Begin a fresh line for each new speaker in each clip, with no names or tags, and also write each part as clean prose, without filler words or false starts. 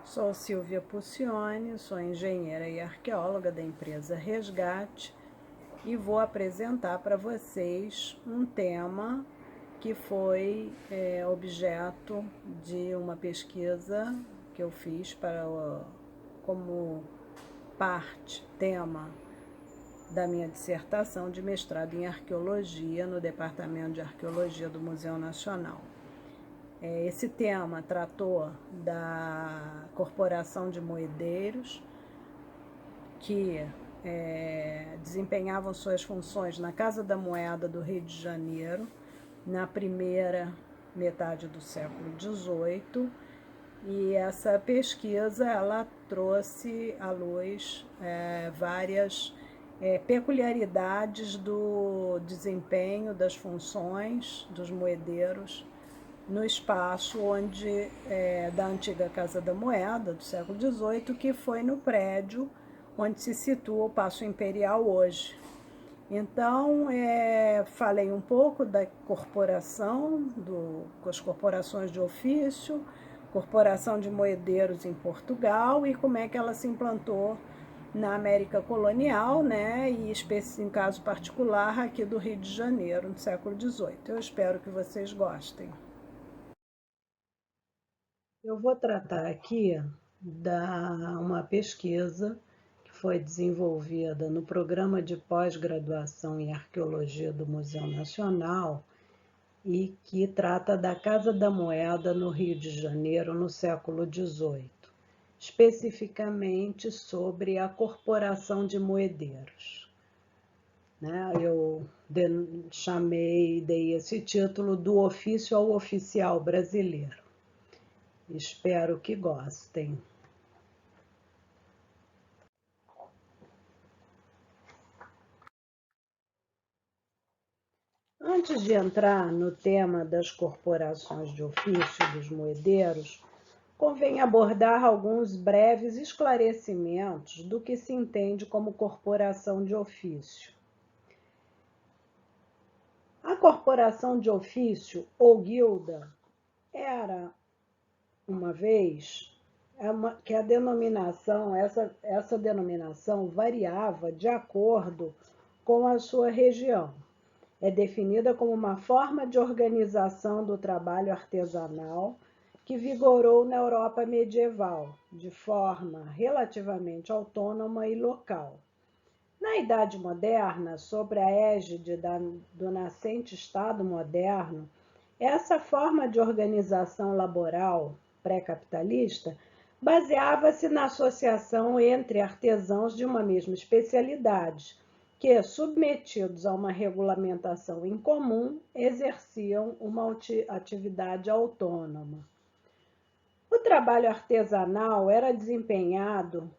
Sou Silvia Puccioni, sou engenheira e arqueóloga da empresa Resgate e vou apresentar para vocês um tema que foi objeto de uma pesquisa que eu fiz como tema da minha dissertação de mestrado em arqueologia no Departamento de Arqueologia do Museu Nacional. Esse tema tratou da corporação de moedeiros que desempenhavam suas funções na Casa da Moeda do Rio de Janeiro, na primeira metade do século XVIII, e essa pesquisa ela trouxe à luz várias peculiaridades do desempenho das funções dos moedeiros no espaço da antiga Casa da Moeda, do século XVIII, que foi no prédio onde se situa o Paço Imperial hoje. Então, falei um pouco da corporação, com as corporações de ofício, corporação de moedeiros em Portugal e como é que ela se implantou na América colonial, né, e em caso particular aqui do Rio de Janeiro, no século XVIII. Eu espero que vocês gostem. Eu vou tratar aqui uma pesquisa que foi desenvolvida no programa de pós-graduação em arqueologia do Museu Nacional e que trata da Casa da Moeda no Rio de Janeiro no século XVIII, especificamente sobre a corporação de moedeiros. Eu dei esse título do ofício ao oficial brasileiro. Espero que gostem. Antes de entrar no tema das corporações de ofício dos moedeiros, convém abordar alguns breves esclarecimentos do que se entende como corporação de ofício. A corporação de ofício ou guilda era, uma vez, que a denominação, essa denominação variava de acordo com a sua região. É definida como uma forma de organização do trabalho artesanal que vigorou na Europa medieval, de forma relativamente autônoma e local. Na Idade Moderna, sob a égide do nascente Estado moderno, essa forma de organização laboral pré-capitalista baseava-se na associação entre artesãos de uma mesma especialidade, que, submetidos a uma regulamentação em comum, exerciam uma atividade autônoma. O trabalho artesanal era desempenhado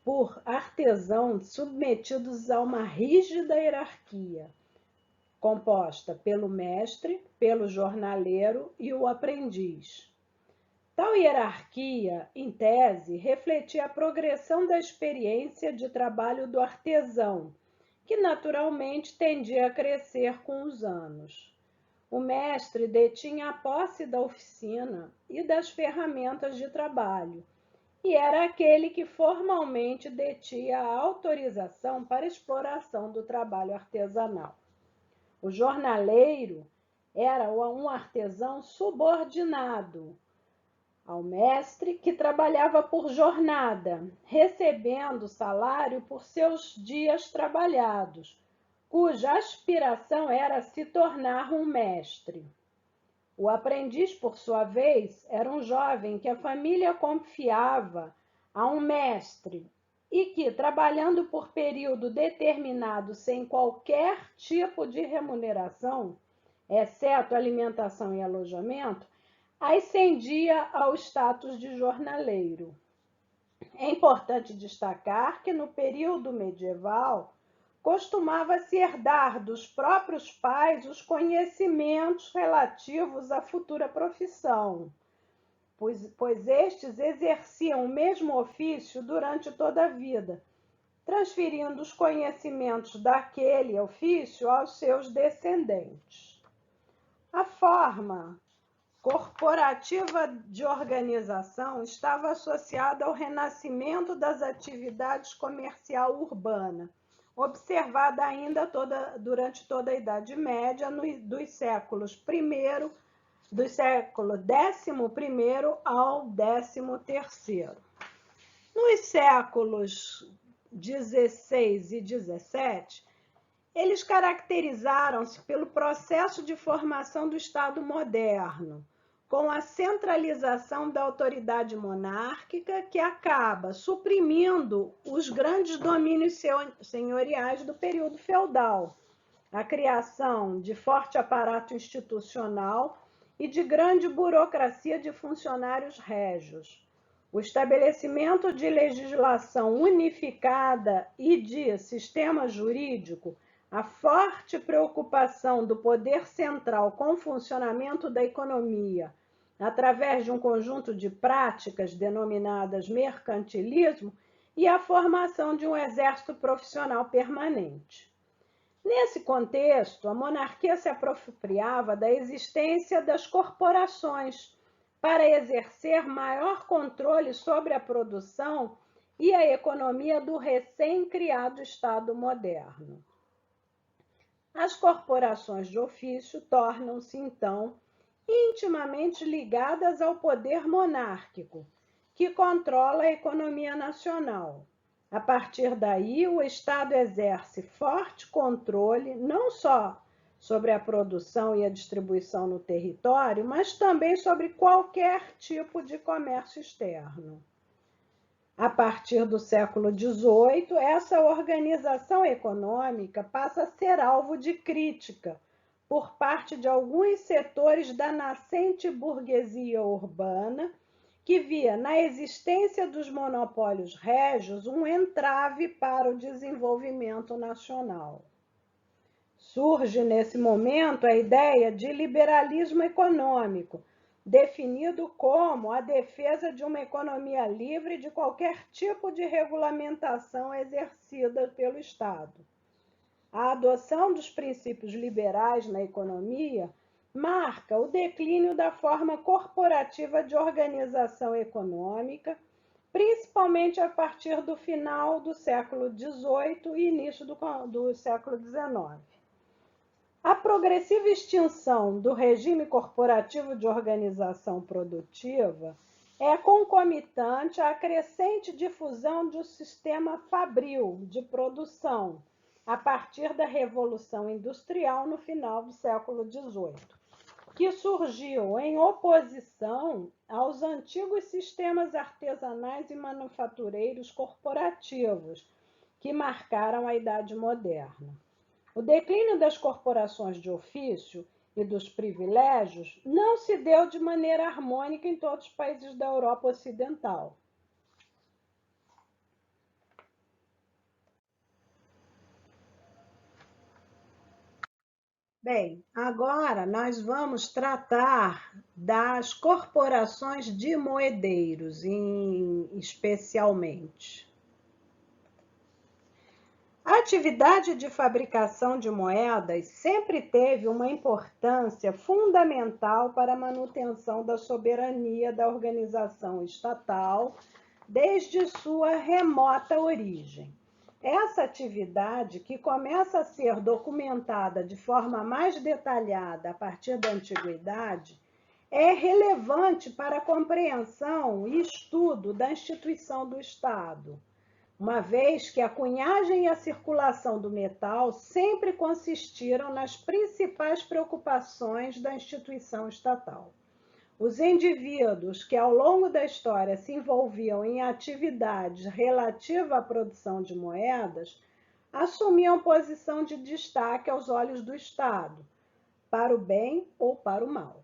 por artesãos submetidos a uma rígida hierarquia, composta pelo mestre, pelo jornaleiro e o aprendiz. Tal hierarquia, em tese, refletia a progressão da experiência de trabalho do artesão, que naturalmente tendia a crescer com os anos. O mestre detinha a posse da oficina e das ferramentas de trabalho, e era aquele que formalmente detinha a autorização para a exploração do trabalho artesanal. O jornaleiro era um artesão subordinado ao mestre, que trabalhava por jornada, recebendo salário por seus dias trabalhados, cuja aspiração era se tornar um mestre. O aprendiz, por sua vez, era um jovem que a família confiava a um mestre e que, trabalhando por período determinado sem qualquer tipo de remuneração, exceto alimentação e alojamento, ascendia ao status de jornaleiro. É importante destacar que, no período medieval, costumava-se herdar dos próprios pais os conhecimentos relativos à futura profissão, pois estes exerciam o mesmo ofício durante toda a vida, transferindo os conhecimentos daquele ofício aos seus descendentes. A forma corporativa de organização estava associada ao renascimento das atividades comercial urbana, observada ainda durante toda a Idade Média, dos séculos XI ao XIII. Nos séculos XVI e XVII, eles caracterizaram-se pelo processo de formação do Estado moderno, com a centralização da autoridade monárquica, que acaba suprimindo os grandes domínios senhoriais do período feudal, a criação de forte aparato institucional e de grande burocracia de funcionários régios. O estabelecimento de legislação unificada e de sistema jurídico, a forte preocupação do poder central com o funcionamento da economia, através de um conjunto de práticas denominadas mercantilismo, e a formação de um exército profissional permanente. Nesse contexto, a monarquia se apropriava da existência das corporações para exercer maior controle sobre a produção e a economia do recém-criado Estado moderno. As corporações de ofício tornam-se, então, intimamente ligadas ao poder monárquico, que controla a economia nacional. A partir daí, o Estado exerce forte controle não só sobre a produção e a distribuição no território, mas também sobre qualquer tipo de comércio externo. A partir do século XVIII, essa organização econômica passa a ser alvo de crítica por parte de alguns setores da nascente burguesia urbana, que via na existência dos monopólios régios um entrave para o desenvolvimento nacional. Surge, nesse momento, a ideia de liberalismo econômico, definido como a defesa de uma economia livre de qualquer tipo de regulamentação exercida pelo Estado. A adoção dos princípios liberais na economia marca o declínio da forma corporativa de organização econômica, principalmente a partir do final do século XVIII e início do século XIX. A progressiva extinção do regime corporativo de organização produtiva é concomitante à crescente difusão do sistema fabril de produção, a partir da Revolução Industrial no final do século XVIII, que surgiu em oposição aos antigos sistemas artesanais e manufatureiros corporativos, que marcaram a Idade Moderna. O declínio das corporações de ofício e dos privilégios não se deu de maneira harmônica em todos os países da Europa Ocidental. Bem, agora nós vamos tratar das corporações de moedeiros, especialmente. A atividade de fabricação de moedas sempre teve uma importância fundamental para a manutenção da soberania da organização estatal desde sua remota origem. Essa atividade, que começa a ser documentada de forma mais detalhada a partir da antiguidade, é relevante para a compreensão e estudo da instituição do Estado, uma vez que a cunhagem e a circulação do metal sempre consistiram nas principais preocupações da instituição estatal. Os indivíduos que ao longo da história se envolviam em atividades relativas à produção de moedas assumiam posição de destaque aos olhos do Estado, para o bem ou para o mal.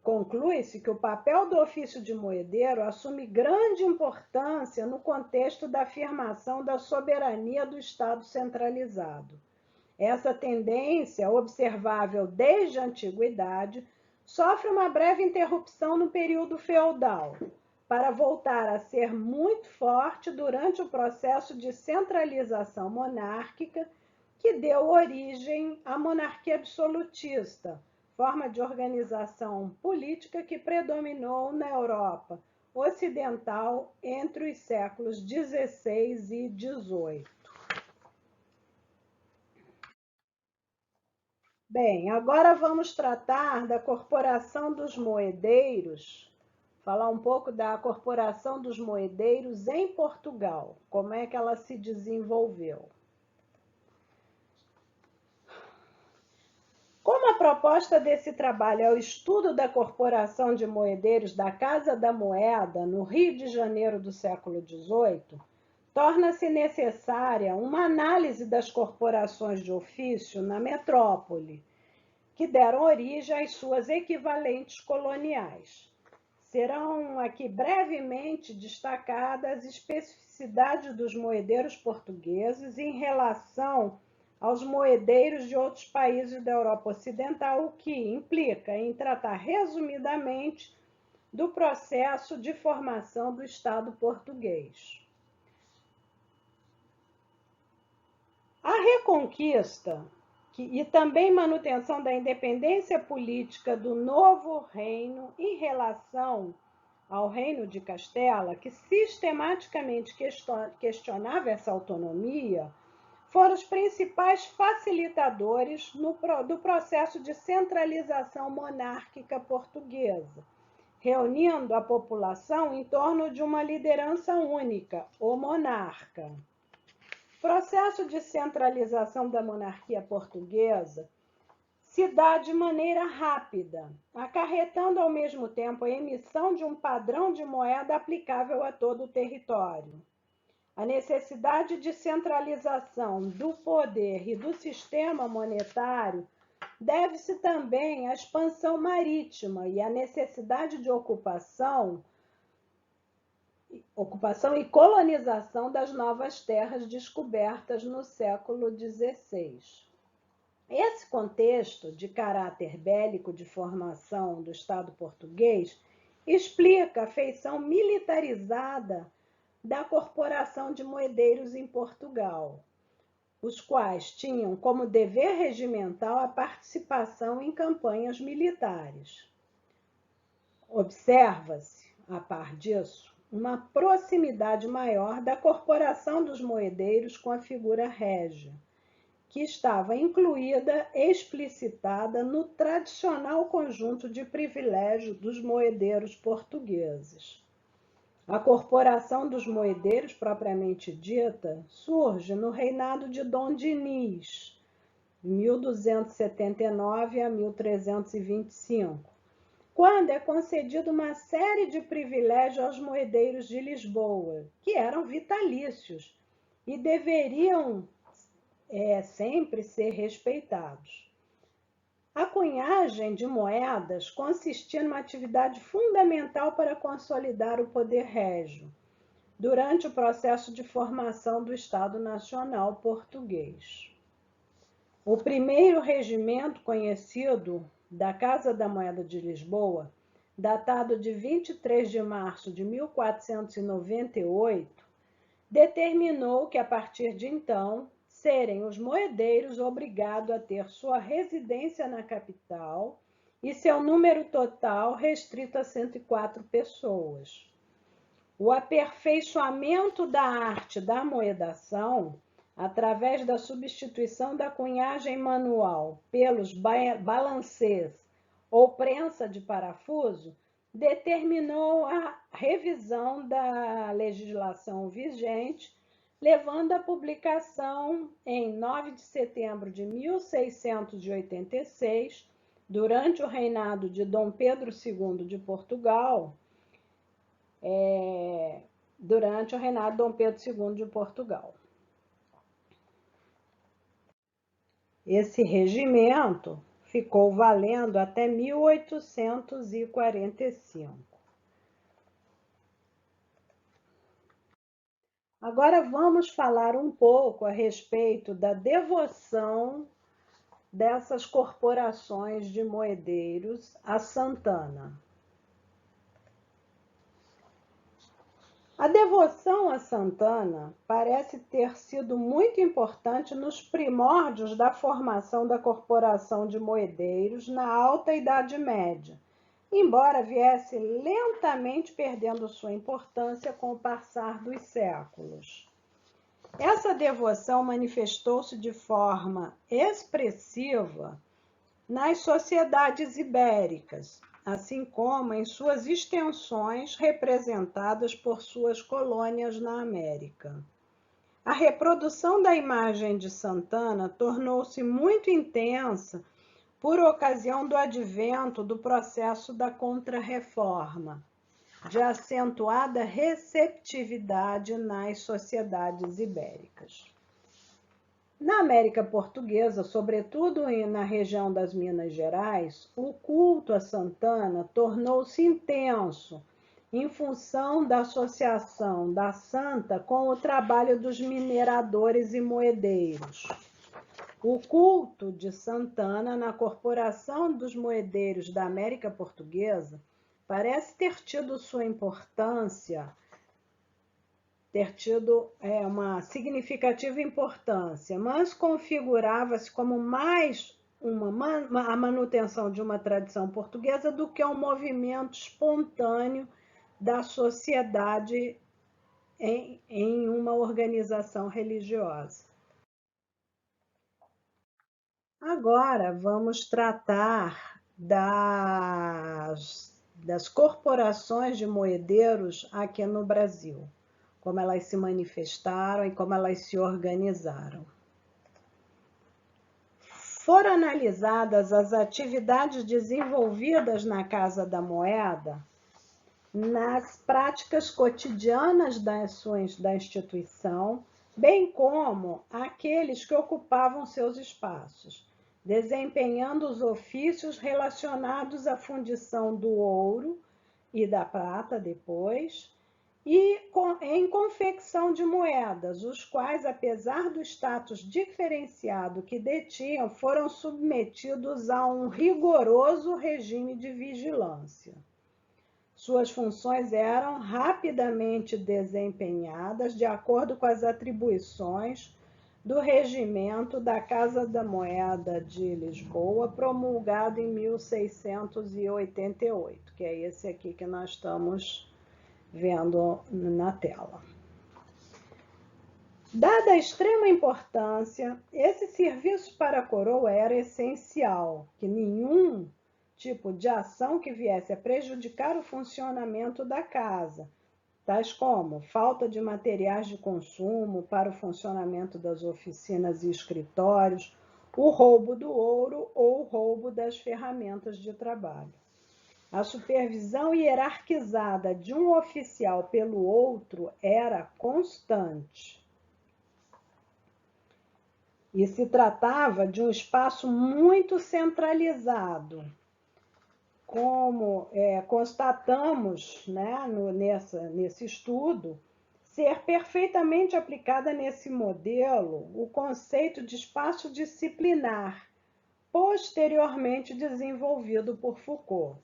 Conclui-se que o papel do ofício de moedeiro assume grande importância no contexto da afirmação da soberania do Estado centralizado. Essa tendência, observável desde a antiguidade, sofre uma breve interrupção no período feudal, para voltar a ser muito forte durante o processo de centralização monárquica que deu origem à monarquia absolutista, forma de organização política que predominou na Europa ocidental entre os séculos XVI e XVIII. Bem, agora vamos tratar da Corporação dos Moedeiros, falar um pouco da Corporação dos Moedeiros em Portugal, como é que ela se desenvolveu. Como a proposta desse trabalho é o estudo da Corporação de Moedeiros da Casa da Moeda, no Rio de Janeiro do século XVIII, torna-se necessária uma análise das corporações de ofício na metrópole, que deram origem às suas equivalentes coloniais. Serão aqui brevemente destacadas as especificidades dos moedeiros portugueses em relação aos moedeiros de outros países da Europa Ocidental, o que implica em tratar resumidamente do processo de formação do Estado português. A reconquista e também manutenção da independência política do novo reino em relação ao Reino de Castela, que sistematicamente questionava essa autonomia, foram os principais facilitadores do processo de centralização monárquica portuguesa, reunindo a população em torno de uma liderança única, o monarca. O processo de centralização da monarquia portuguesa se dá de maneira rápida, acarretando ao mesmo tempo a emissão de um padrão de moeda aplicável a todo o território. A necessidade de centralização do poder e do sistema monetário deve-se também à expansão marítima e à necessidade de ocupação e colonização das novas terras descobertas no século XVI. Esse contexto de caráter bélico de formação do Estado português explica a feição militarizada da Corporação de Moedeiros em Portugal, os quais tinham como dever regimental a participação em campanhas militares. Observa-se, a par disso, uma proximidade maior da Corporação dos Moedeiros com a figura régia, que estava incluída, explicitada no tradicional conjunto de privilégios dos moedeiros portugueses. A Corporação dos Moedeiros, propriamente dita, surge no reinado de Dom Dinis, 1279 a 1325, quando é concedida uma série de privilégios aos moedeiros de Lisboa, que eram vitalícios e deveriam sempre ser respeitados. A cunhagem de moedas consistia numa atividade fundamental para consolidar o poder régio, durante o processo de formação do Estado Nacional Português. O primeiro regimento conhecido da Casa da Moeda de Lisboa, datado de 23 de março de 1498, determinou que, a partir de então, serem os moedeiros obrigados a ter sua residência na capital e seu número total restrito a 104 pessoas. O aperfeiçoamento da arte da moedação, através da substituição da cunhagem manual pelos balancês ou prensa de parafuso, determinou a revisão da legislação vigente, levando à publicação, em 9 de setembro de 1686, durante o reinado de Dom Pedro II de Portugal, Esse regimento ficou valendo até 1845. Agora vamos falar um pouco a respeito da devoção dessas corporações de moedeiros a Santana. A devoção a Santana parece ter sido muito importante nos primórdios da formação da Corporação de Moedeiros na Alta Idade Média, embora viesse lentamente perdendo sua importância com o passar dos séculos. Essa devoção manifestou-se de forma expressiva nas sociedades ibéricas, assim como em suas extensões representadas por suas colônias na América. A reprodução da imagem de Santana tornou-se muito intensa por ocasião do advento do processo da Contra-Reforma, de acentuada receptividade nas sociedades ibéricas. Na América Portuguesa, sobretudo na região das Minas Gerais, o culto a Santana tornou-se intenso em função da associação da santa com o trabalho dos mineradores e moedeiros. O culto de Santana na Corporação dos Moedeiros da América Portuguesa parece ter tido sua importância, uma significativa importância, mas configurava-se como mais a manutenção de uma tradição portuguesa do que um movimento espontâneo da sociedade em uma organização religiosa. Agora vamos tratar das corporações de moedeiros aqui no Brasil, como elas se manifestaram e como elas se organizaram. Foram analisadas as atividades desenvolvidas na Casa da Moeda nas práticas cotidianas da instituição, bem como aqueles que ocupavam seus espaços, desempenhando os ofícios relacionados à fundição do ouro e da prata depois, e em confecção de moedas, os quais, apesar do status diferenciado que detinham, foram submetidos a um rigoroso regime de vigilância. Suas funções eram rapidamente desempenhadas de acordo com as atribuições do Regimento da Casa da Moeda de Lisboa, promulgado em 1688, que é esse aqui que nós estamos vendo na tela. Dada a extrema importância, esse serviço para a coroa era essencial, que nenhum tipo de ação que viesse a prejudicar o funcionamento da casa, tais como falta de materiais de consumo para o funcionamento das oficinas e escritórios, o roubo do ouro ou o roubo das ferramentas de trabalho. A supervisão hierarquizada de um oficial pelo outro era constante. E se tratava de um espaço muito centralizado, como constatamos, né, nesse estudo, ser perfeitamente aplicada nesse modelo o conceito de espaço disciplinar, posteriormente desenvolvido por Foucault.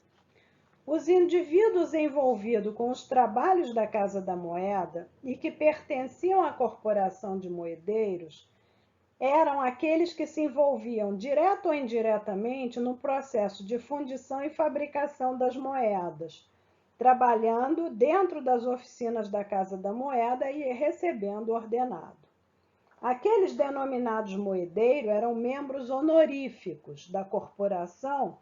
Os indivíduos envolvidos com os trabalhos da Casa da Moeda e que pertenciam à Corporação de Moedeiros eram aqueles que se envolviam direto ou indiretamente no processo de fundição e fabricação das moedas, trabalhando dentro das oficinas da Casa da Moeda e recebendo ordenado. Aqueles denominados moedeiros eram membros honoríficos da corporação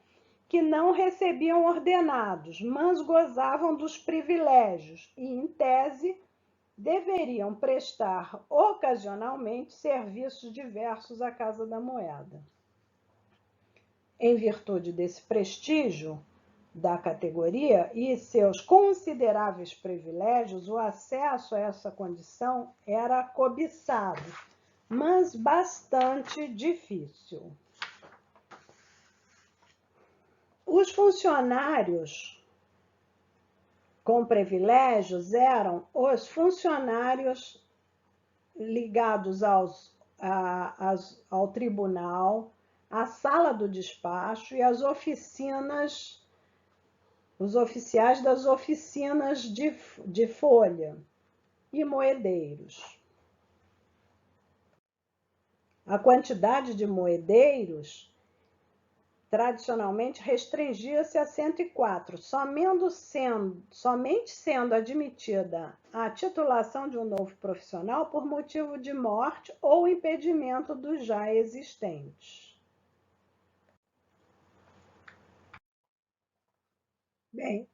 que não recebiam ordenados, mas gozavam dos privilégios e, em tese, deveriam prestar ocasionalmente serviços diversos à Casa da Moeda. Em virtude desse prestígio da categoria e seus consideráveis privilégios, o acesso a essa condição era cobiçado, mas bastante difícil. Os funcionários com privilégios eram os funcionários ligados ao tribunal, à sala do despacho e às oficinas, os oficiais das oficinas de folha, e moedeiros. A quantidade de moedeiros tradicionalmente restringia-se a 104, somente sendo admitida a titulação de um novo profissional por motivo de morte ou impedimento dos já existentes. Bem,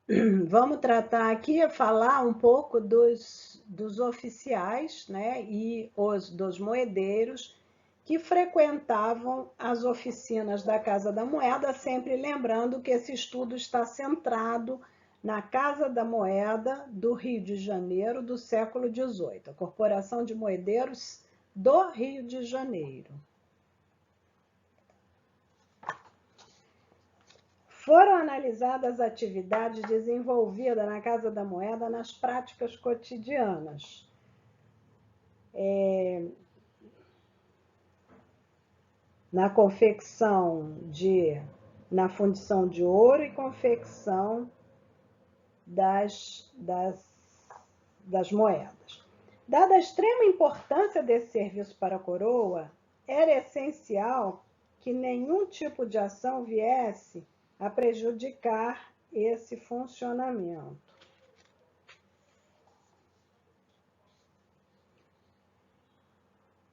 vamos tratar aqui, falar um pouco dos oficiais, né, e dos moedeiros que frequentavam as oficinas da Casa da Moeda, sempre lembrando que esse estudo está centrado na Casa da Moeda do Rio de Janeiro do século XVIII, a Corporação de Moedeiros do Rio de Janeiro. Foram analisadas as atividades desenvolvidas na Casa da Moeda nas práticas cotidianas. Na confecção na fundição de ouro e confecção das moedas. Dada a extrema importância desse serviço para a coroa, era essencial que nenhum tipo de ação viesse a prejudicar esse funcionamento.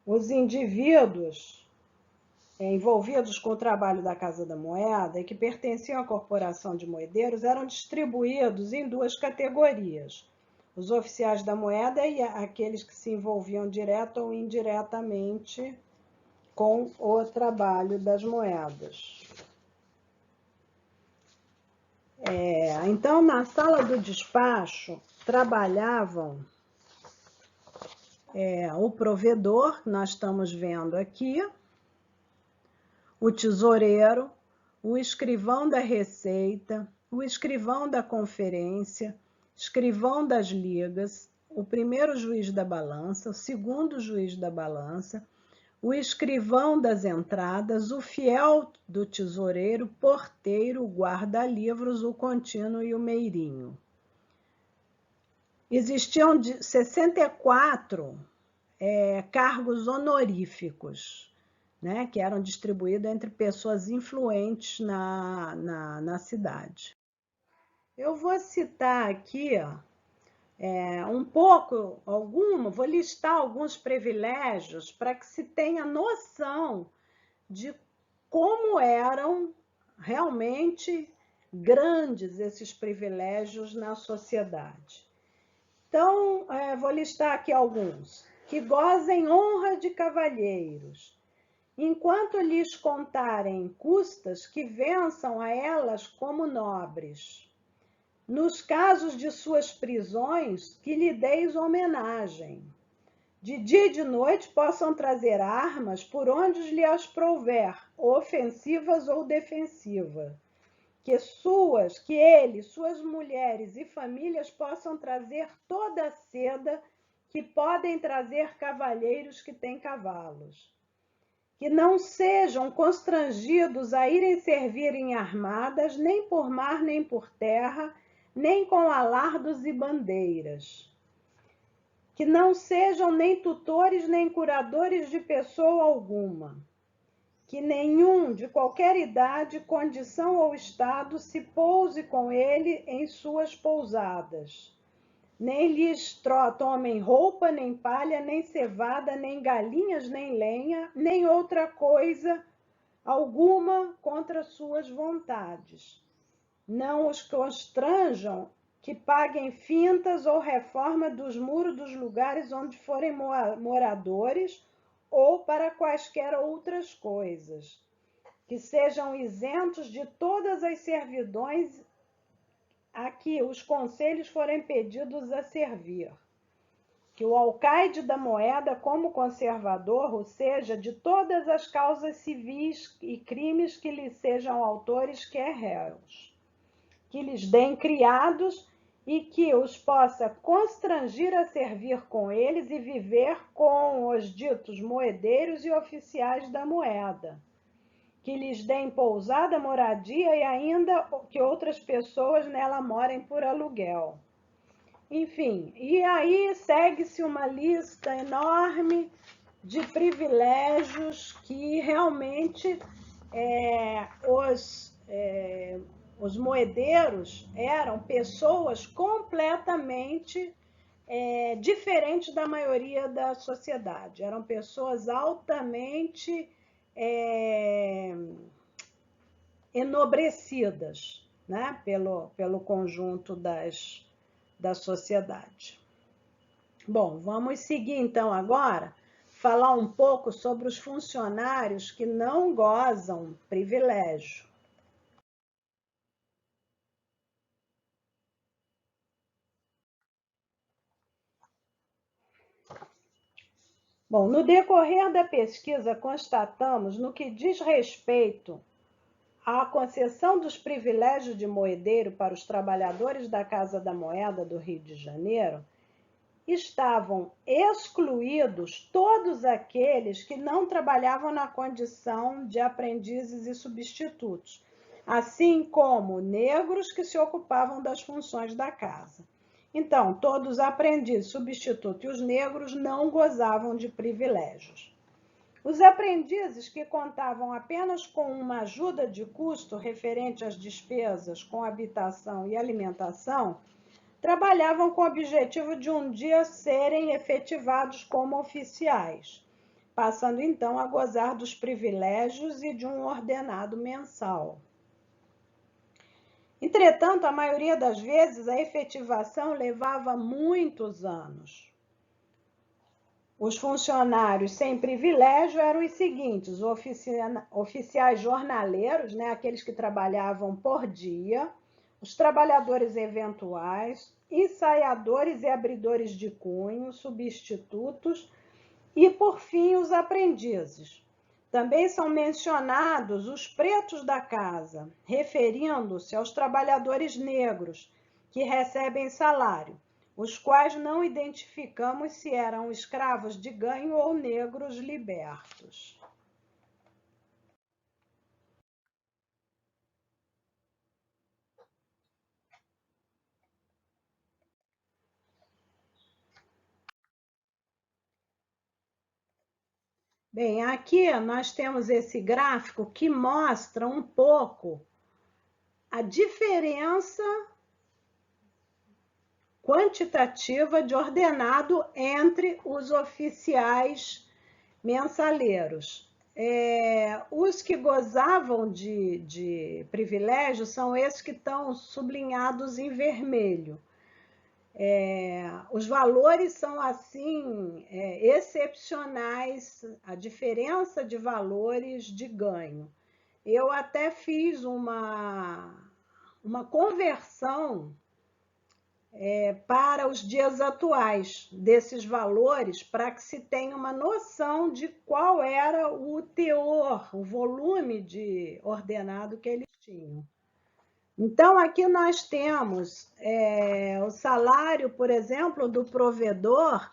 Os indivíduos envolvidos com o trabalho da Casa da Moeda e que pertenciam à Corporação de Moedeiros eram distribuídos em duas categorias: os oficiais da moeda e aqueles que se envolviam direta ou indiretamente com o trabalho das moedas. Então, na sala do despacho, trabalhavam o provedor, que nós estamos vendo aqui, o tesoureiro, o escrivão da receita, o escrivão da conferência, escrivão das ligas, o primeiro juiz da balança, o segundo juiz da balança, o escrivão das entradas, o fiel do tesoureiro, porteiro, o guarda-livros, o contínuo e o meirinho. Existiam 64 cargos honoríficos, né, que eram distribuídos entre pessoas influentes na cidade. Eu vou citar aqui vou listar alguns privilégios para que se tenha noção de como eram realmente grandes esses privilégios na sociedade. Então, vou listar aqui alguns. Que gozem honra de cavalheiros, enquanto lhes contarem custas, que vençam a elas como nobres. Nos casos de suas prisões, que lhe deis homenagem. De dia e de noite possam trazer armas por onde lhe as prouver, ofensivas ou defensivas. Que ele, suas mulheres e famílias possam trazer toda a seda que podem trazer cavalheiros que têm cavalos. Que não sejam constrangidos a irem servir em armadas, nem por mar, nem por terra, nem com alardos e bandeiras. Que não sejam nem tutores, nem curadores de pessoa alguma. Que nenhum, de qualquer idade, condição ou estado, se pouse com ele em suas pousadas. Nem lhes tomem roupa, nem palha, nem cevada, nem galinhas, nem lenha, nem outra coisa alguma contra suas vontades. Não os constranjam que paguem fintas ou reforma dos muros dos lugares onde forem moradores ou para quaisquer outras coisas. Que sejam isentos de todas as servidões a que os conselhos forem pedidos a servir. Que o alcaide da moeda, como conservador, ou seja, de todas as causas civis e crimes que lhe sejam autores, quer réus. Que lhes deem criados e que os possa constrangir a servir com eles e viver com os ditos moedeiros e oficiais da moeda. Que lhes deem pousada, moradia e ainda que outras pessoas nela morem por aluguel. Enfim, e aí segue-se uma lista enorme de privilégios que realmente os moedeiros eram pessoas completamente diferentes da maioria da sociedade. Eram pessoas altamente é, enobrecidas, né, pelo conjunto da sociedade. Bom, vamos seguir então agora, falar um pouco sobre os funcionários que não gozam privilégio. Bom, no decorrer da pesquisa, constatamos, no que diz respeito à concessão dos privilégios de moedeiro para os trabalhadores da Casa da Moeda do Rio de Janeiro, estavam excluídos todos aqueles que não trabalhavam na condição de aprendizes e substitutos, assim como negros que se ocupavam das funções da casa. Então, todos os aprendizes, substitutos e os negros não gozavam de privilégios. Os aprendizes que contavam apenas com uma ajuda de custo referente às despesas com habitação e alimentação trabalhavam com o objetivo de um dia serem efetivados como oficiais, passando então a gozar dos privilégios e de um ordenado mensal. Entretanto, a maioria das vezes, a efetivação levava muitos anos. Os funcionários sem privilégio eram os seguintes: os oficiais jornaleiros, né, aqueles que trabalhavam por dia, os trabalhadores eventuais, ensaiadores e abridores de cunho, substitutos e, por fim, os aprendizes. Também são mencionados os pretos da casa, referindo-se aos trabalhadores negros que recebem salário, os quais não identificamos se eram escravos de ganho ou negros libertos. Bem, aqui nós temos esse gráfico que mostra um pouco a diferença quantitativa de ordenado entre os oficiais mensaleiros. Os que gozavam de privilégios são esses que estão sublinhados em vermelho. Os valores são, assim, excepcionais, a diferença de valores de ganho. Eu até fiz uma conversão para os dias atuais desses valores, para que se tenha uma noção de qual era o teor, o volume de ordenado que eles tinham. Então, aqui nós temos o salário, por exemplo, do provedor,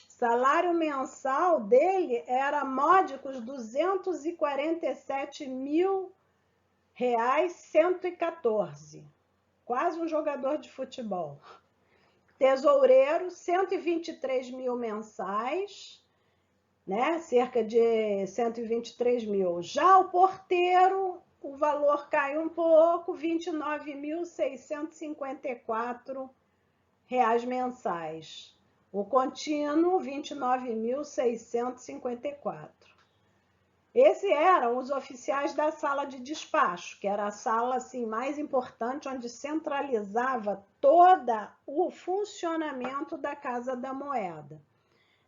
salário mensal dele era módicos R$247.114, quase um jogador de futebol. Tesoureiro, 123 mil mensais, né? Cerca de 123 mil. Já o porteiro, o valor cai um pouco, R$29.654 mensais. O contínuo, R$29.654. Esses eram os oficiais da sala de despacho, que era a sala assim, mais importante, onde centralizava todo o funcionamento da Casa da Moeda.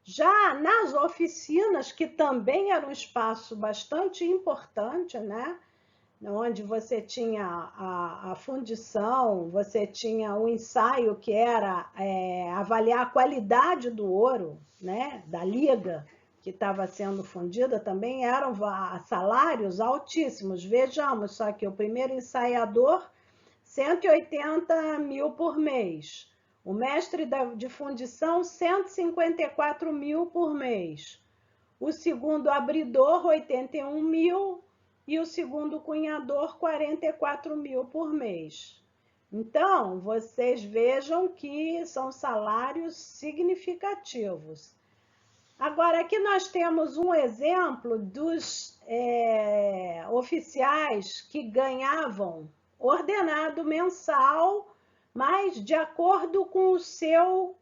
Já nas oficinas, que também era um espaço bastante importante, né? Onde você tinha a fundição, você tinha o ensaio, que era avaliar a qualidade do ouro, né? Da liga que estava sendo fundida, também eram salários altíssimos. Vejamos só que o primeiro ensaiador, 180 mil por mês. O mestre de fundição, 154 mil por mês. O segundo abridor, 81 mil. E o segundo cunhador, 44 mil por mês. Então, vocês vejam que são salários significativos. Agora, aqui nós temos um exemplo dos oficiais que ganhavam ordenado mensal, mas de acordo com o seu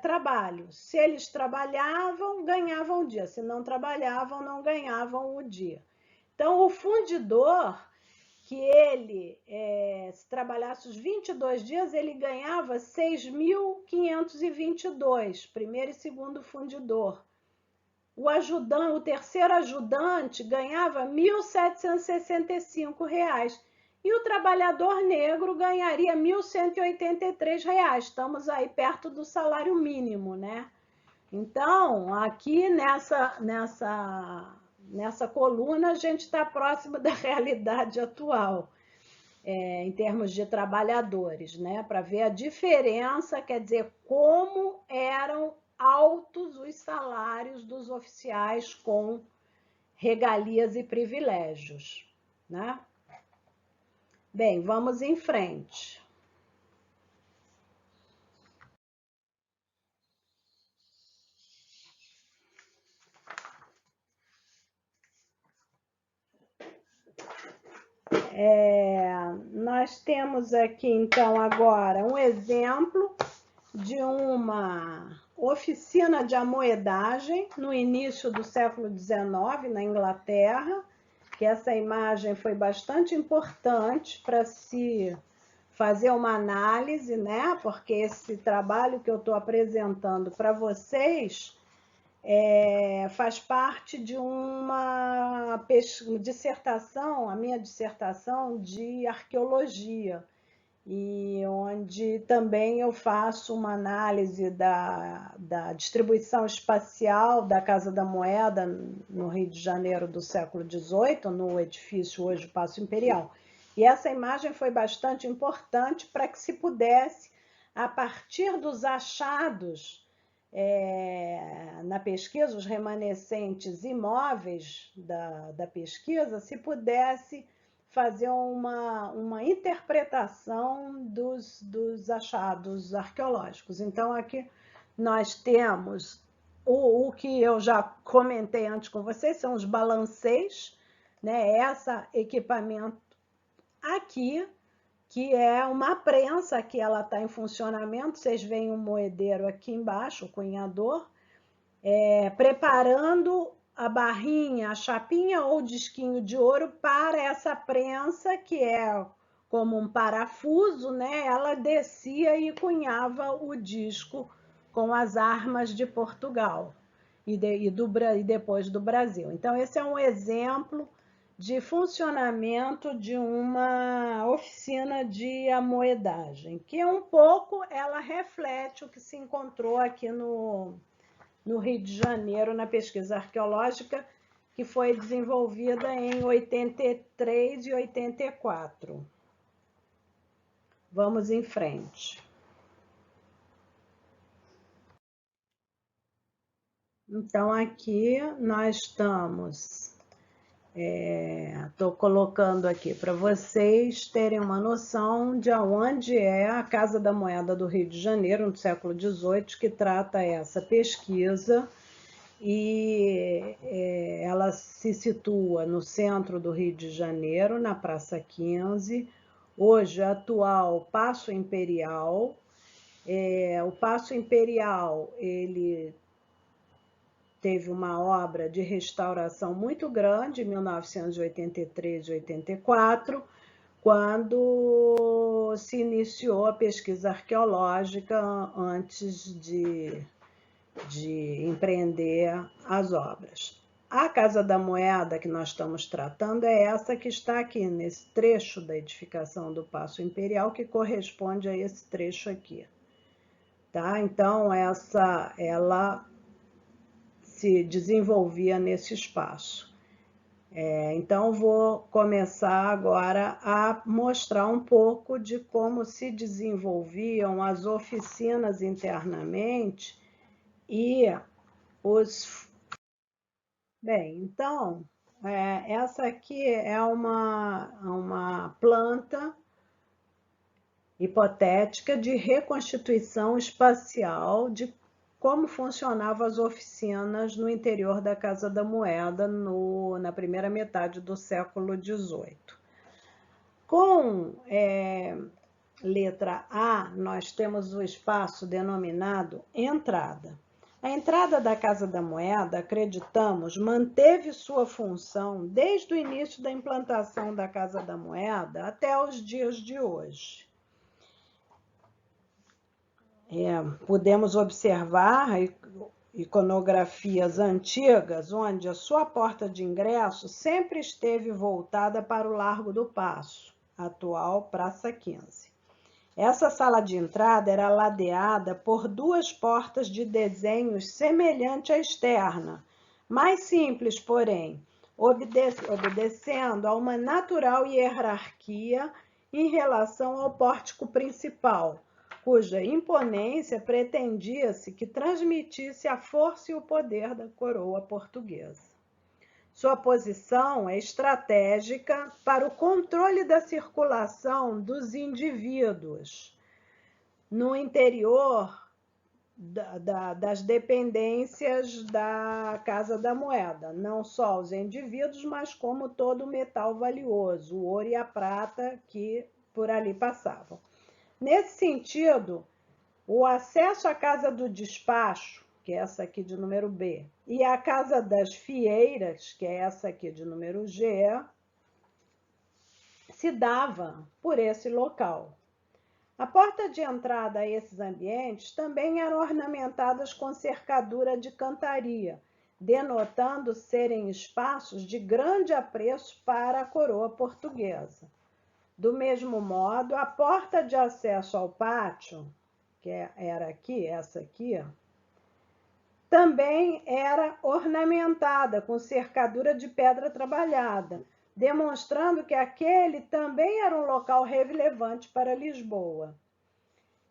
trabalho. Se eles trabalhavam, ganhavam o dia. Se não trabalhavam, não ganhavam o dia. Então, o fundidor, que ele, se trabalhasse os 22 dias, ele ganhava 6.522, primeiro e segundo fundidor. O terceiro ajudante ganhava R$ 1.765 e o trabalhador negro ganharia R$ 1.183. Estamos aí perto do salário mínimo, né? Então, aqui nessa coluna, a gente está próximo da realidade atual, em termos de trabalhadores, né? Para ver a diferença, quer dizer, como eram altos os salários dos oficiais com regalias e privilégios, né? Bem, vamos em frente. Nós temos aqui, então, agora um exemplo de uma oficina de amoedagem no início do século XIX, na Inglaterra, que essa imagem foi bastante importante para se fazer uma análise, né? Porque esse trabalho que eu estou apresentando para vocês faz parte de uma dissertação, a minha dissertação de arqueologia, e onde também eu faço uma análise da distribuição espacial da Casa da Moeda no Rio de Janeiro do século XVIII, no edifício hoje Paço Imperial. E essa imagem foi bastante importante para que se pudesse, a partir dos achados na pesquisa, os remanescentes imóveis da pesquisa, se pudesse fazer uma interpretação dos achados arqueológicos. Então, aqui nós temos o que eu já comentei antes com vocês, são os balancês, né? Esse equipamento aqui, que é uma prensa que ela está em funcionamento. Vocês veem um moedeiro aqui embaixo, o cunhador, preparando a barrinha, a chapinha ou disquinho de ouro para essa prensa, que é como um parafuso, né? Ela descia e cunhava o disco com as armas de Portugal e depois do Brasil. Então, esse é um exemplo de funcionamento de uma oficina de amoedagem, que um pouco ela reflete o que se encontrou aqui no Rio de Janeiro, na pesquisa arqueológica, que foi desenvolvida em 83 e 84. Vamos em frente. Então, aqui nós estamos... Estou colocando aqui para vocês terem uma noção de onde é a Casa da Moeda do Rio de Janeiro, no século XVIII, que trata essa pesquisa, e ela se situa no centro do Rio de Janeiro, na Praça 15, hoje atual Paço Imperial. O Paço Imperial, ele teve uma obra de restauração muito grande em 1983 e 84, quando se iniciou a pesquisa arqueológica antes de empreender as obras. A Casa da Moeda que nós estamos tratando é essa que está aqui, nesse trecho da edificação do Paço Imperial, que corresponde a esse trecho aqui. Tá? Então, ela se desenvolvia nesse espaço. Então, vou começar agora a mostrar um pouco de como se desenvolviam as oficinas internamente e os... Bem, então, essa aqui é uma planta hipotética de reconstituição espacial de como funcionavam as oficinas no interior da Casa da Moeda na primeira metade do século XVIII. Com letra A, nós temos o espaço denominado entrada. A entrada da Casa da Moeda, acreditamos, manteve sua função desde o início da implantação da Casa da Moeda até os dias de hoje. Podemos observar iconografias antigas, onde a sua porta de ingresso sempre esteve voltada para o Largo do Paço, atual Praça 15. Essa sala de entrada era ladeada por duas portas de desenhos semelhante à externa, mais simples, porém, obedecendo a uma natural hierarquia em relação ao pórtico principal, cuja imponência pretendia-se que transmitisse a força e o poder da coroa portuguesa. Sua posição é estratégica para o controle da circulação dos indivíduos no interior das dependências da Casa da Moeda, não só os indivíduos, mas como todo o metal valioso, o ouro e a prata que por ali passavam. Nesse sentido, o acesso à Casa do Despacho, que é essa aqui de número B, e a Casa das Fieiras, que é essa aqui de número G, se dava por esse local. A porta de entrada a esses ambientes também eram ornamentadas com cercadura de cantaria, denotando serem espaços de grande apreço para a coroa portuguesa. Do mesmo modo, a porta de acesso ao pátio, que era aqui, essa aqui, também era ornamentada com cercadura de pedra trabalhada, demonstrando que aquele também era um local relevante para Lisboa.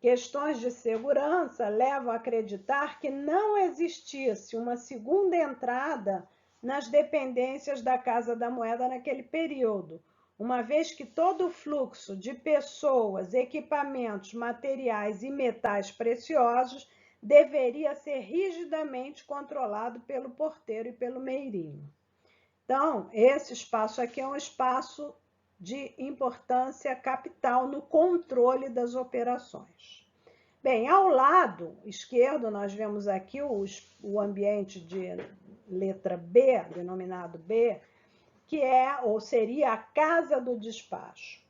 Questões de segurança levam a acreditar que não existisse uma segunda entrada nas dependências da Casa da Moeda naquele período, uma vez que todo o fluxo de pessoas, equipamentos, materiais e metais preciosos deveria ser rigidamente controlado pelo porteiro e pelo meirinho. Então, esse espaço aqui é um espaço de importância capital no controle das operações. Bem, ao lado esquerdo, nós vemos aqui o ambiente de letra B, denominado B, que é, ou seria, a Casa do Despacho.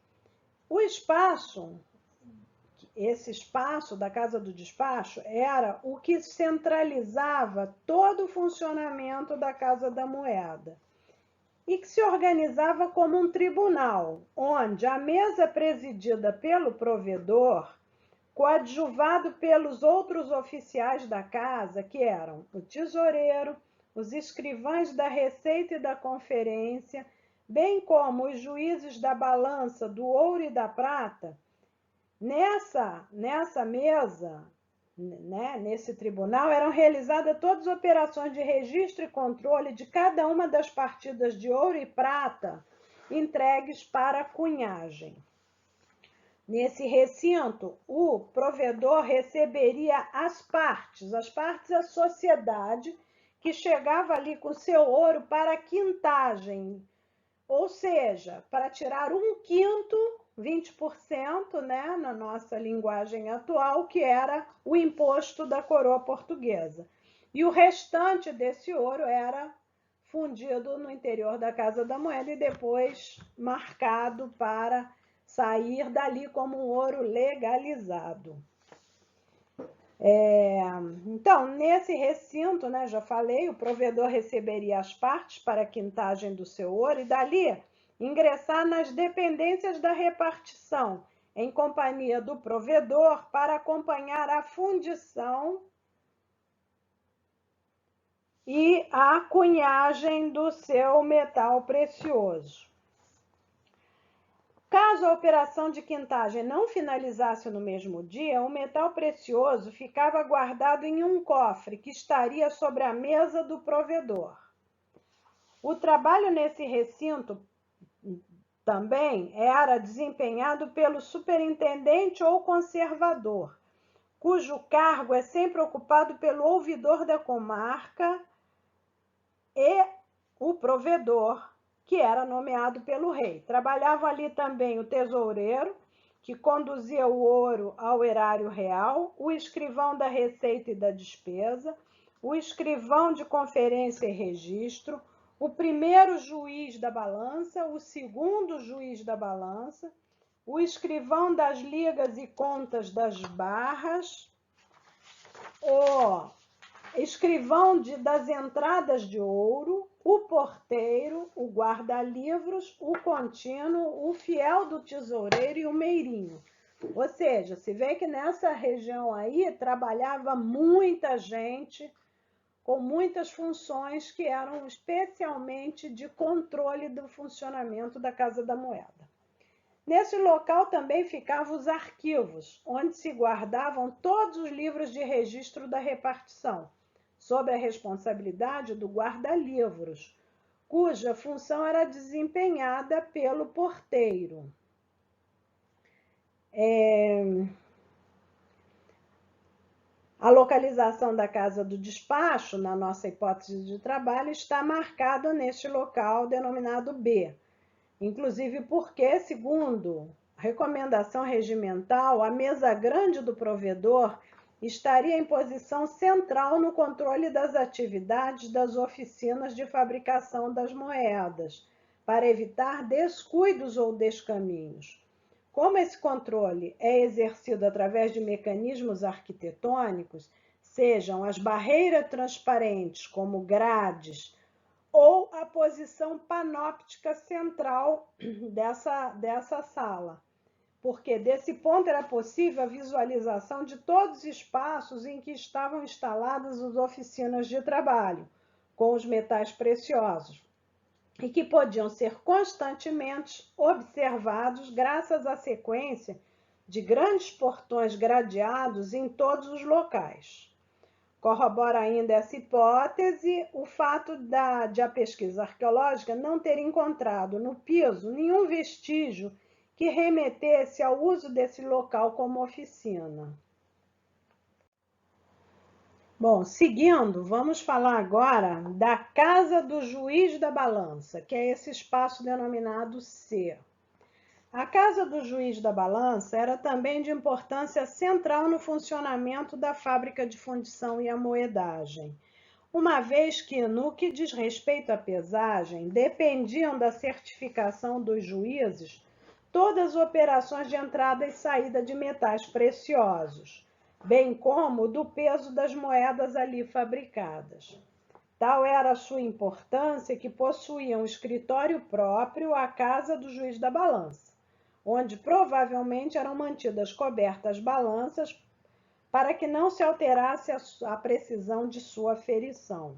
Esse espaço da Casa do Despacho era o que centralizava todo o funcionamento da Casa da Moeda e que se organizava como um tribunal, onde a mesa presidida pelo provedor, coadjuvado pelos outros oficiais da casa, que eram o tesoureiro, os escrivães da Receita e da Conferência, bem como os juízes da balança do ouro e da prata, nessa mesa, nesse tribunal, eram realizadas todas as operações de registro e controle de cada uma das partidas de ouro e prata entregues para cunhagem. Nesse recinto, o provedor receberia as partes, a sociedade, que chegava ali com seu ouro para quintagem, ou seja, para tirar 1/5, 20%, na nossa linguagem atual, que era o imposto da coroa portuguesa. E o restante desse ouro era fundido no interior da Casa da Moeda e depois marcado para sair dali como um ouro legalizado. Então, nesse recinto, já falei, o provedor receberia as partes para a quintagem do seu ouro e dali ingressar nas dependências da repartição, em companhia do provedor, para acompanhar a fundição e a cunhagem do seu metal precioso. Caso a operação de quintagem não finalizasse no mesmo dia, o metal precioso ficava guardado em um cofre que estaria sobre a mesa do provedor. O trabalho nesse recinto também era desempenhado pelo superintendente ou conservador, cujo cargo é sempre ocupado pelo ouvidor da comarca e o provedor, que era nomeado pelo rei. Trabalhava ali também o tesoureiro, que conduzia o ouro ao erário real, o escrivão da receita e da despesa, o escrivão de conferência e registro, o primeiro juiz da balança, o segundo juiz da balança, o escrivão das ligas e contas das barras, o escrivão das entradas de ouro, o porteiro, o guarda-livros, o contínuo, o fiel do tesoureiro e o meirinho. Ou seja, se vê que nessa região aí trabalhava muita gente com muitas funções que eram especialmente de controle do funcionamento da Casa da Moeda. Nesse local também ficavam os arquivos, onde se guardavam todos os livros de registro da repartição, sob a responsabilidade do guarda-livros, cuja função era desempenhada pelo porteiro. A localização da casa do despacho, na nossa hipótese de trabalho, está marcada neste local denominado B, inclusive porque, segundo recomendação regimental, a mesa grande do provedor estaria em posição central no controle das atividades das oficinas de fabricação das moedas, para evitar descuidos ou descaminhos. Como esse controle é exercido através de mecanismos arquitetônicos, sejam as barreiras transparentes, como grades, ou a posição panóptica central dessa sala, porque desse ponto era possível a visualização de todos os espaços em que estavam instaladas as oficinas de trabalho, com os metais preciosos, e que podiam ser constantemente observados graças à sequência de grandes portões gradeados em todos os locais. Corrobora ainda essa hipótese o fato de a pesquisa arqueológica não ter encontrado no piso nenhum vestígio que remetesse ao uso desse local como oficina. Bom, seguindo, vamos falar agora da Casa do Juiz da Balança, que é esse espaço denominado C. A Casa do Juiz da Balança era também de importância central no funcionamento da fábrica de fundição e amoedagem, uma vez que, no que diz respeito à pesagem, dependiam da certificação dos juízes todas as operações de entrada e saída de metais preciosos, bem como do peso das moedas ali fabricadas. Tal era a sua importância que possuía um escritório próprio, a Casa do Juiz da Balança, onde provavelmente eram mantidas cobertas balanças para que não se alterasse a precisão de sua aferição.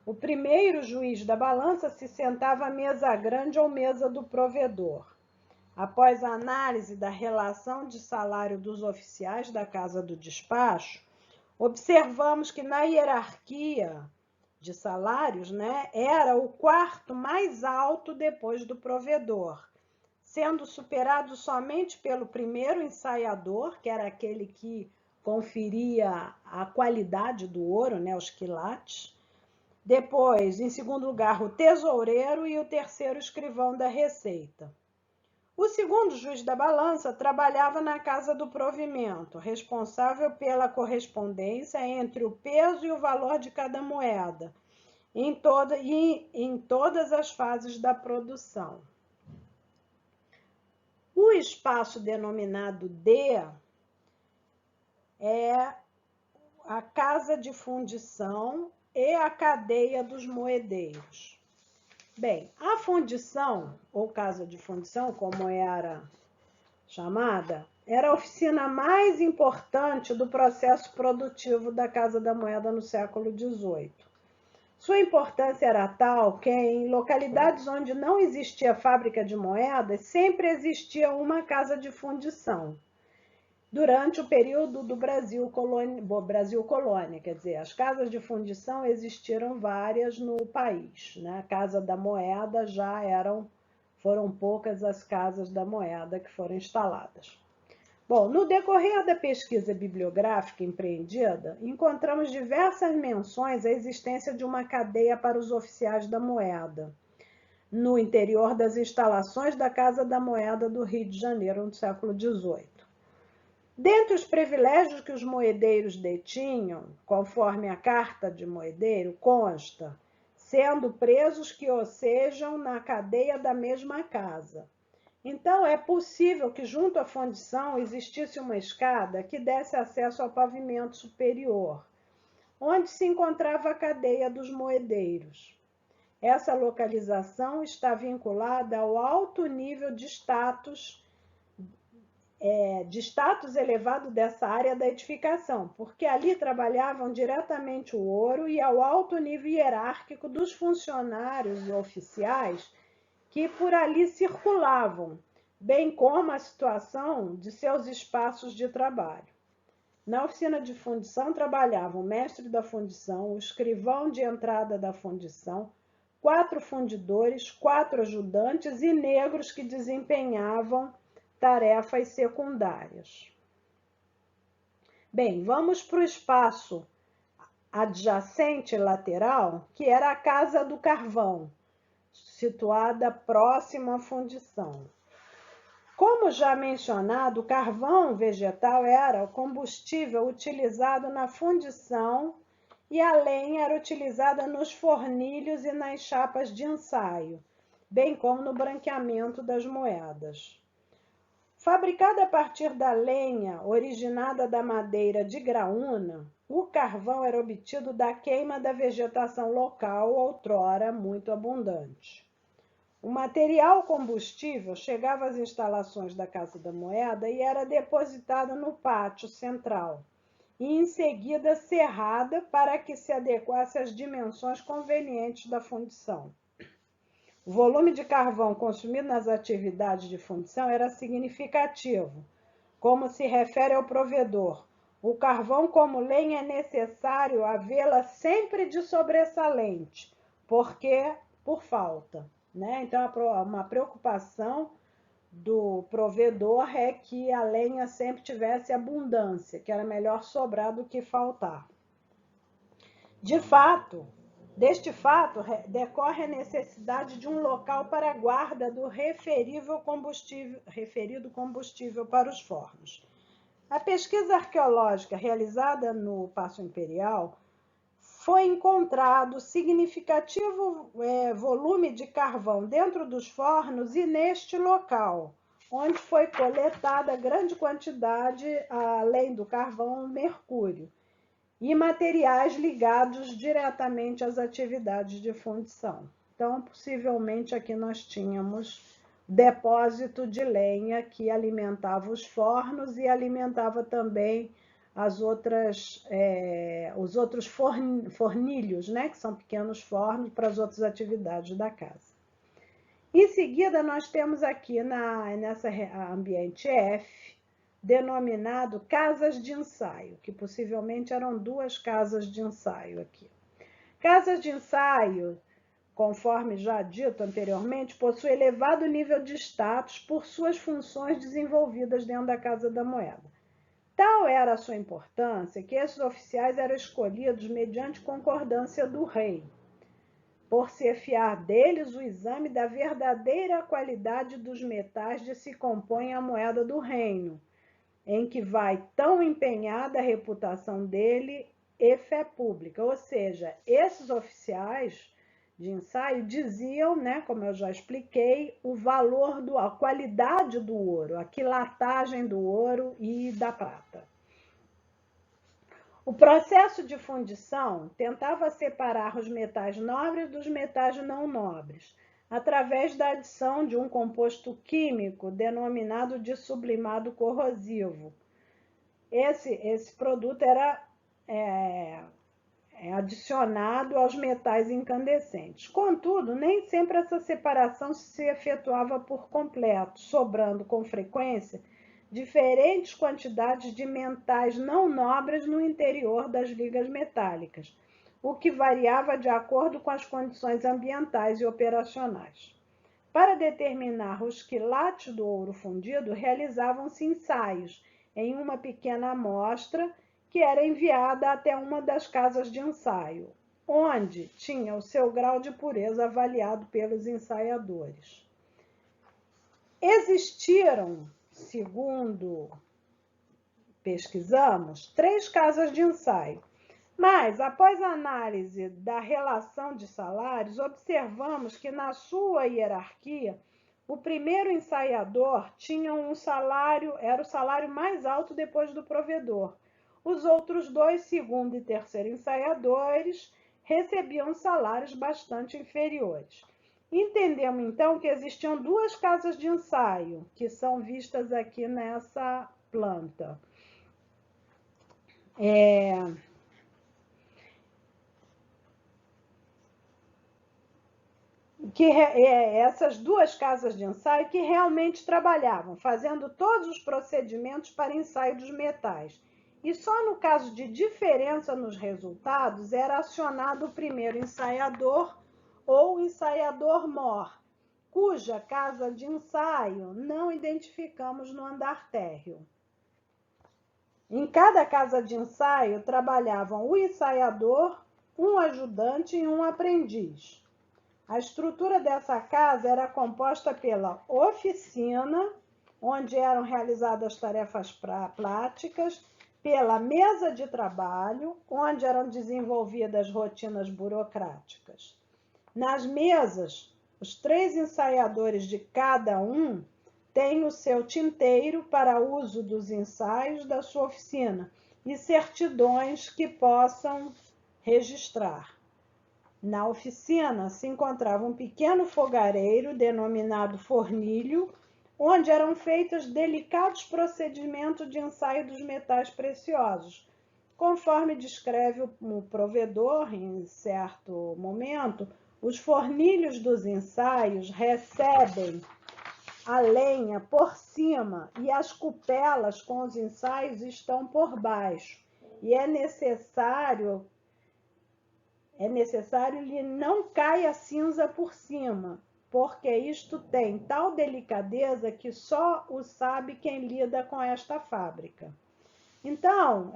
O primeiro juiz da balança se sentava à mesa grande ou mesa do provedor. Após a análise da relação de salário dos oficiais da Casa do Despacho, observamos que na hierarquia de salários, era o quarto mais alto depois do provedor, sendo superado somente pelo primeiro ensaiador, que era aquele que conferia a qualidade do ouro, os quilates. Depois, em segundo lugar, o tesoureiro e o terceiro escrivão da receita. O segundo juiz da balança trabalhava na casa do provimento, responsável pela correspondência entre o peso e o valor de cada moeda, em todas as fases da produção. O espaço denominado D é a casa de fundição e a cadeia dos moedeiros. Bem, a fundição, ou casa de fundição, como era chamada, era a oficina mais importante do processo produtivo da Casa da Moeda no século XVIII. Sua importância era tal que, em localidades onde não existia fábrica de moedas, sempre existia uma casa de fundição. Durante o período do Brasil colônia, quer dizer, as casas de fundição existiram várias no país, A Casa da Moeda já eram Foram poucas as casas da moeda que foram instaladas. Bom, no decorrer da pesquisa bibliográfica empreendida, encontramos diversas menções à existência de uma cadeia para os oficiais da moeda, no interior das instalações da Casa da Moeda do Rio de Janeiro, no século XVIII. Dentre os privilégios que os moedeiros detinham, conforme a Carta de Moedeiro, consta, sendo presos que o sejam na cadeia da mesma casa. Então, é possível que junto à fundição existisse uma escada que desse acesso ao pavimento superior, onde se encontrava a cadeia dos moedeiros. Essa localização está vinculada ao alto nível de status elevado dessa área da edificação, porque ali trabalhavam diretamente o ouro e ao alto nível hierárquico dos funcionários e oficiais que por ali circulavam, bem como a situação de seus espaços de trabalho. Na oficina de fundição trabalhavam o mestre da fundição, o escrivão de entrada da fundição, 4 fundidores, 4 ajudantes e negros que desempenhavam tarefas secundárias. Bem, vamos para o espaço adjacente lateral, que era a Casa do Carvão, situada próxima à fundição. Como já mencionado, o carvão vegetal era o combustível utilizado na fundição e a lenha era utilizada nos fornilhos e nas chapas de ensaio, bem como no branqueamento das moedas. Fabricado a partir da lenha originada da madeira de graúna, o carvão era obtido da queima da vegetação local, outrora muito abundante. O material combustível chegava às instalações da Casa da Moeda e era depositado no pátio central, e em seguida serrada para que se adequasse às dimensões convenientes da fundição. O volume de carvão consumido nas atividades de fundição era significativo. Como se refere ao provedor, o carvão como lenha é necessário havê-la sempre de sobressalente, porque por falta. Então, uma preocupação do provedor é que a lenha sempre tivesse abundância, que era melhor sobrar do que faltar. Deste fato, decorre a necessidade de um local para a guarda do referido combustível para os fornos. A pesquisa arqueológica realizada no Paço Imperial foi encontrado significativo volume de carvão dentro dos fornos e neste local, onde foi coletada grande quantidade, além do carvão, mercúrio e materiais ligados diretamente às atividades de fundição. Então, possivelmente aqui nós tínhamos depósito de lenha que alimentava os fornos e alimentava também os outros fornilhos, que são pequenos fornos para as outras atividades da casa. Em seguida, nós temos aqui nessa ambiente F, denominado casas de ensaio, que possivelmente eram 2 casas de ensaio aqui. Casas de ensaio, conforme já dito anteriormente, possui elevado nível de status por suas funções desenvolvidas dentro da Casa da Moeda. Tal era a sua importância que esses oficiais eram escolhidos mediante concordância do rei, por se fiar deles o exame da verdadeira qualidade dos metais de se compõe a moeda do reino, em que vai tão empenhada a reputação dele e fé pública. Ou seja, esses oficiais de ensaio diziam, como eu já expliquei, o valor, a qualidade do ouro, a quilatagem do ouro e da prata. O processo de fundição tentava separar os metais nobres dos metais não nobres, através da adição de um composto químico denominado de sublimado corrosivo. Esse produto era adicionado aos metais incandescentes. Contudo, nem sempre essa separação se efetuava por completo, sobrando com frequência diferentes quantidades de metais não nobres no interior das ligas metálicas, o que variava de acordo com as condições ambientais e operacionais. Para determinar os quilates do ouro fundido, realizavam-se ensaios em uma pequena amostra que era enviada até uma das casas de ensaio, onde tinha o seu grau de pureza avaliado pelos ensaiadores. Existiram, segundo pesquisamos, 3 casas de ensaio. Mas, após a análise da relação de salários, observamos que na sua hierarquia, o primeiro ensaiador tinha era o salário mais alto depois do provedor. Os outros 2, segundo e terceiro ensaiadores, recebiam salários bastante inferiores. Entendemos, então, que existiam 2 casas de ensaio, que são vistas aqui nessa planta. Essas 2 casas de ensaio que realmente trabalhavam, fazendo todos os procedimentos para ensaio dos metais. E só no caso de diferença nos resultados era acionado o primeiro ensaiador ou ensaiador-mor, cuja casa de ensaio não identificamos no andar térreo. Em cada casa de ensaio trabalhavam o ensaiador, um ajudante e um aprendiz. A estrutura dessa casa era composta pela oficina, onde eram realizadas tarefas práticas, pela mesa de trabalho, onde eram desenvolvidas rotinas burocráticas. Nas mesas, os 3 ensaiadores de cada um têm o seu tinteiro para uso dos ensaios da sua oficina e certidões que possam registrar. Na oficina se encontrava um pequeno fogareiro denominado fornilho, onde eram feitos delicados procedimentos de ensaio dos metais preciosos. Conforme descreve o provedor, em certo momento, os fornilhos dos ensaios recebem a lenha por cima e as cupelas com os ensaios estão por baixo. E é necessário lhe não caia cinza por cima, porque isto tem tal delicadeza que só o sabe quem lida com esta fábrica. Então,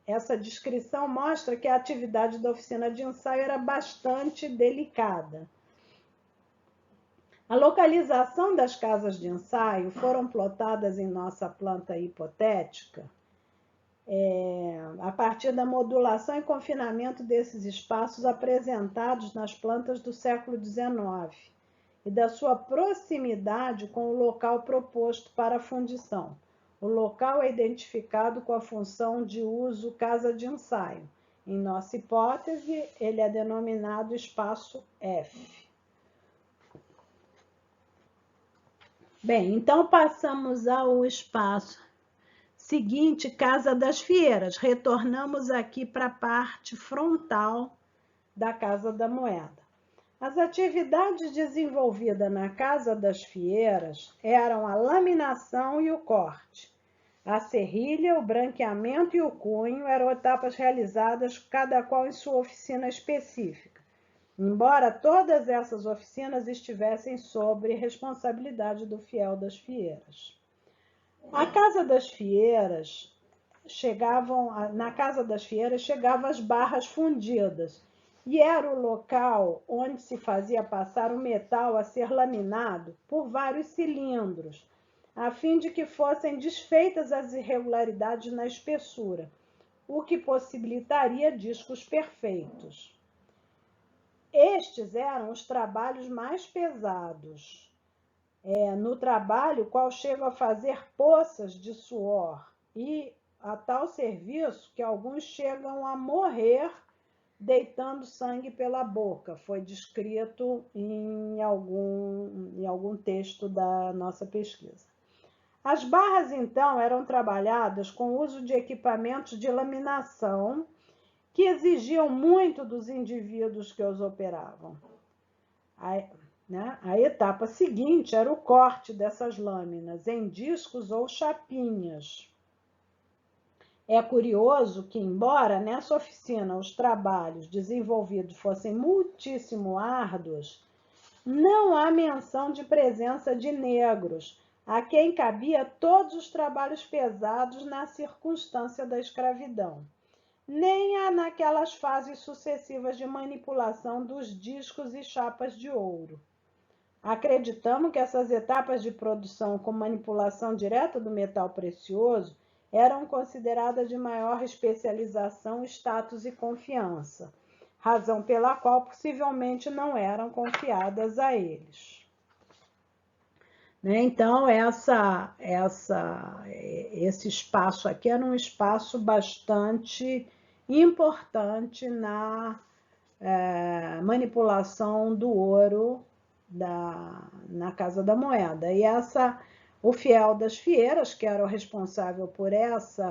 essa descrição mostra que a atividade da oficina de ensaio era bastante delicada. A localização das casas de ensaio foram plotadas em nossa planta hipotética a partir da modulação e confinamento desses espaços apresentados nas plantas do século XIX e da sua proximidade com o local proposto para a fundição. O local é identificado com a função de uso casa de ensaio. Em nossa hipótese, ele é denominado espaço F. Bem, então passamos ao espaço seguinte, Casa das Fieiras. Retornamos aqui para a parte frontal da Casa da Moeda. As atividades desenvolvidas na Casa das Fieiras eram a laminação e o corte. A serrilha, o branqueamento e o cunho eram etapas realizadas, cada qual em sua oficina específica, embora todas essas oficinas estivessem sob responsabilidade do fiel das fieiras. Na Casa das Fieiras chegavam as barras fundidas, e era o local onde se fazia passar o metal a ser laminado por vários cilindros, a fim de que fossem desfeitas as irregularidades na espessura, o que possibilitaria discos perfeitos. Estes eram os trabalhos mais pesados. No trabalho, qual chegam a fazer poças de suor, e a tal serviço que alguns chegam a morrer deitando sangue pela boca. Foi descrito em algum texto da nossa pesquisa. As barras, então, eram trabalhadas com o uso de equipamentos de laminação que exigiam muito dos indivíduos que os operavam. A etapa seguinte era o corte dessas lâminas em discos ou chapinhas. É curioso que, embora nessa oficina os trabalhos desenvolvidos fossem muitíssimo árduos, Não há menção de presença de negros, a quem cabia todos os trabalhos pesados na circunstância da escravidão, nem há naquelas fases sucessivas de manipulação dos discos e chapas de ouro. Acreditamos que essas etapas de produção com manipulação direta do metal precioso eram consideradas de maior especialização, status e confiança, razão pela qual possivelmente não eram confiadas a eles. Então, esse espaço aqui era um espaço bastante importante na manipulação do ouro na Casa da Moeda. E o fiel das fieiras, que era o responsável por esse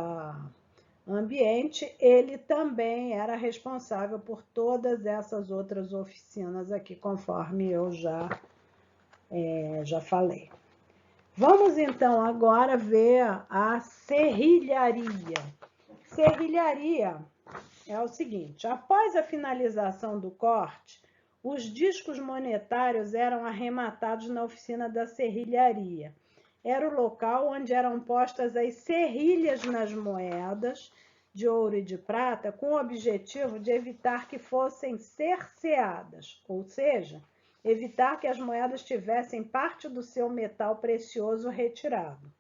ambiente, ele também era responsável por todas essas outras oficinas aqui, conforme eu já falei. Vamos então agora ver a serrilharia. Serrilharia é o seguinte: após a finalização do corte, os discos monetários eram arrematados na oficina da serrilharia. Era o local onde eram postas as serrilhas nas moedas de ouro e de prata, com o objetivo de evitar que fossem cerceadas, ou seja, evitar que as moedas tivessem parte do seu metal precioso retirado.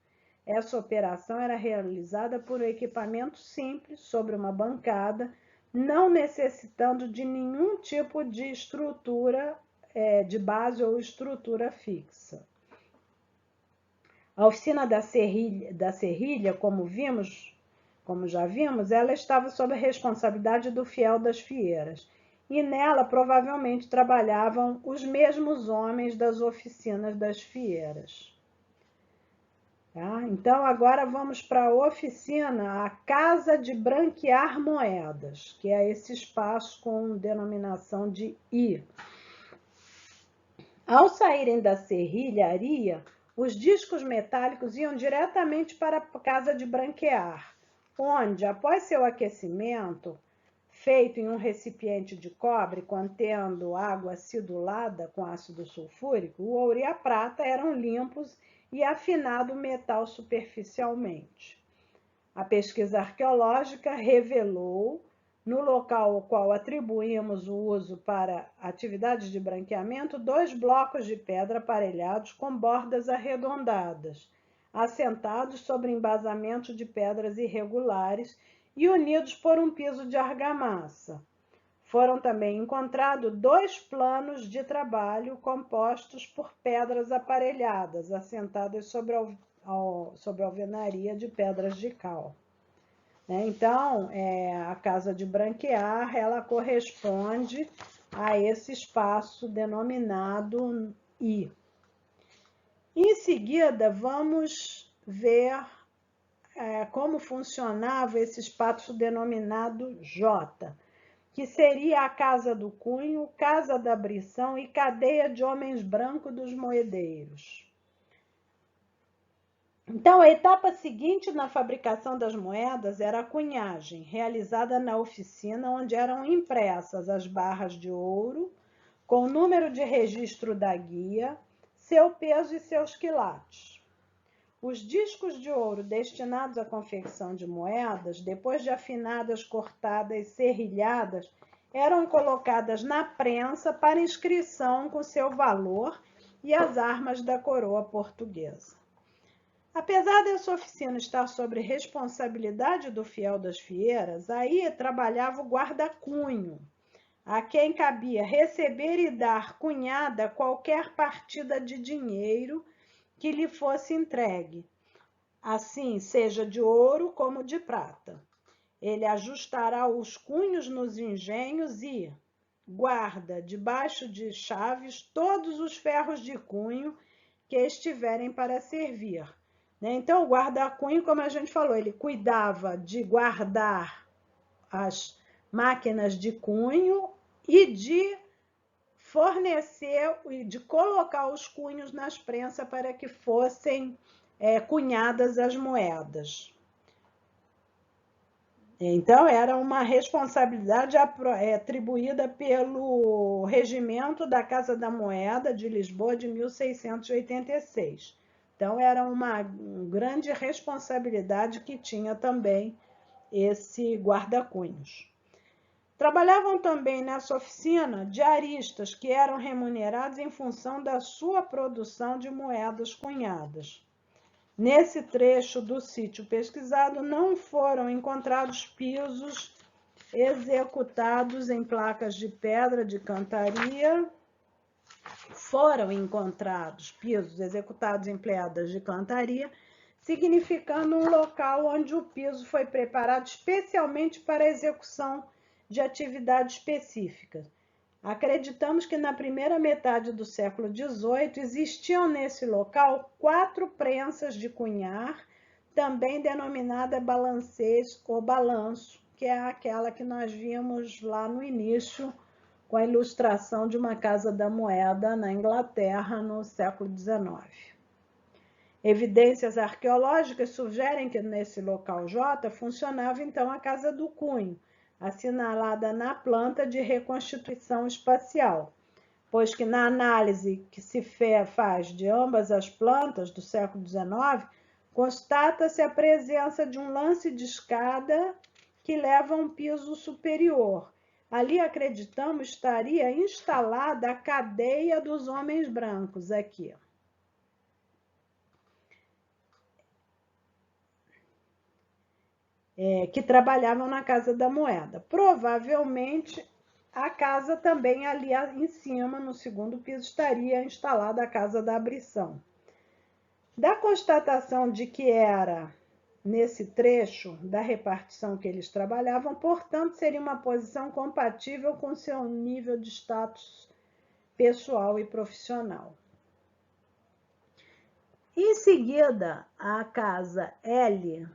Essa operação era realizada por um equipamento simples, sobre uma bancada, não necessitando de nenhum tipo de estrutura de base ou estrutura fixa. A oficina da serrilha, como já vimos, ela estava sob a responsabilidade do fiel das fieiras, e nela provavelmente trabalhavam os mesmos homens das oficinas das fieiras. Tá? Então, agora vamos para a oficina, a Casa de Branquear Moedas, que é esse espaço com denominação de I. Ao saírem da serrilharia, os discos metálicos iam diretamente para a Casa de Branquear, onde, após seu aquecimento, feito em um recipiente de cobre contendo água acidulada com ácido sulfúrico, o ouro e a prata eram limpos e afinado o metal superficialmente. A pesquisa arqueológica revelou, no local ao qual atribuímos o uso para atividades de branqueamento, 2 blocos de pedra aparelhados com bordas arredondadas, assentados sobre embasamento de pedras irregulares e unidos por um piso de argamassa. Foram também encontrados 2 planos de trabalho compostos por pedras aparelhadas, assentadas sobre a alvenaria de pedras de cal. Então, a Casa de Branquear, ela corresponde a esse espaço denominado I. Em seguida, vamos ver como funcionava esse espaço denominado J, que seria a Casa do Cunho, Casa da Abrição e Cadeia de Homens Brancos dos Moedeiros. Então, a etapa seguinte na fabricação das moedas era a cunhagem, realizada na oficina, onde eram impressas as barras de ouro, com o número de registro da guia, seu peso e seus quilates. Os discos de ouro destinados à confecção de moedas, depois de afinadas, cortadas e serrilhadas, eram colocadas na prensa para inscrição com seu valor e as armas da coroa portuguesa. Apesar dessa oficina estar sob responsabilidade do fiel das fieiras, aí trabalhava o guarda-cunho, a quem cabia receber e dar cunhada qualquer partida de dinheiro que lhe fosse entregue, assim seja de ouro como de prata. Ele ajustará os cunhos nos engenhos e guarda debaixo de chaves todos os ferros de cunho que estiverem para servir. Então, o guarda-cunho, como a gente falou, ele cuidava de guardar as máquinas de cunho e de fornecer e de colocar os cunhos nas prensas para que fossem cunhadas as moedas. Então, era uma responsabilidade atribuída pelo Regimento da Casa da Moeda de Lisboa de 1686. Então, era uma grande responsabilidade que tinha também esse guarda-cunhos. Trabalhavam também nessa oficina diaristas que eram remunerados em função da sua produção de moedas cunhadas. Nesse trecho do sítio pesquisado, não foram encontrados pisos executados em placas de pedra de cantaria. Foram encontrados pisos executados em pedras de cantaria, significando um local onde o piso foi preparado especialmente para a execução de atividades específicas. Acreditamos que na primeira metade do século XVIII existiam nesse local 4 prensas de cunhar, também denominada balancês ou balanço, que é aquela que nós vimos lá no início, com a ilustração de uma casa da moeda na Inglaterra no século XIX. Evidências arqueológicas sugerem que nesse local J funcionava então a Casa do Cunho, assinalada na planta de reconstituição espacial, pois que na análise que se faz de ambas as plantas do século XIX, constata-se a presença de um lance de escada que leva a um piso superior. Ali, acreditamos, estaria instalada a cadeia dos homens brancos, aqui. Que trabalhavam na Casa da Moeda. Provavelmente, a casa também ali em cima, no segundo piso, estaria instalada a Casa da Abrição. Da constatação de que era nesse trecho da repartição que eles trabalhavam, portanto, seria uma posição compatível com seu nível de status pessoal e profissional. Em seguida, a casa L,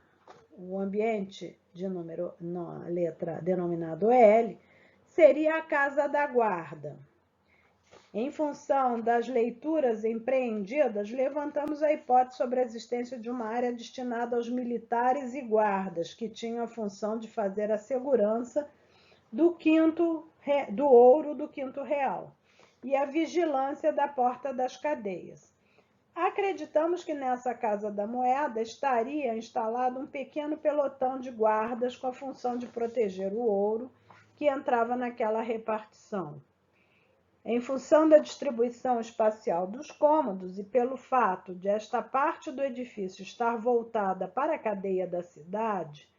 o ambiente de número, na letra denominado L, seria a casa da guarda. Em função das leituras empreendidas, levantamos a hipótese sobre a existência de uma área destinada aos militares e guardas, que tinham a função de fazer a segurança do ouro do quinto real e a vigilância da porta das cadeias. Acreditamos que nessa Casa da Moeda estaria instalado um pequeno pelotão de guardas com a função de proteger o ouro que entrava naquela repartição. Em função da distribuição espacial dos cômodos e pelo fato de esta parte do edifício estar voltada para a cadeia da cidade,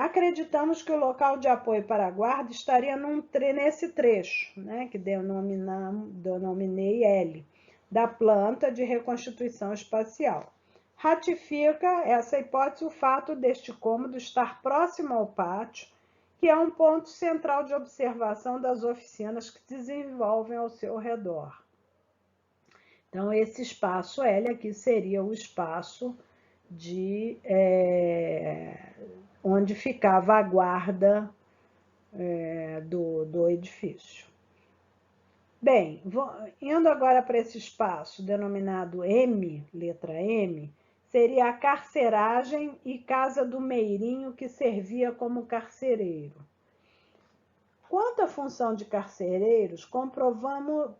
acreditamos que o local de apoio para a guarda estaria nesse trecho, né, que denominei L, da planta de reconstituição espacial. Ratifica essa hipótese o fato deste cômodo estar próximo ao pátio, que é um ponto central de observação das oficinas que se desenvolvem ao seu redor. Então, esse espaço L aqui seria o espaço onde ficava a guarda do edifício. Bem, indo agora para esse espaço denominado M, letra M, seria a carceragem e casa do meirinho que servia como carcereiro. Quanto à função de carcereiros,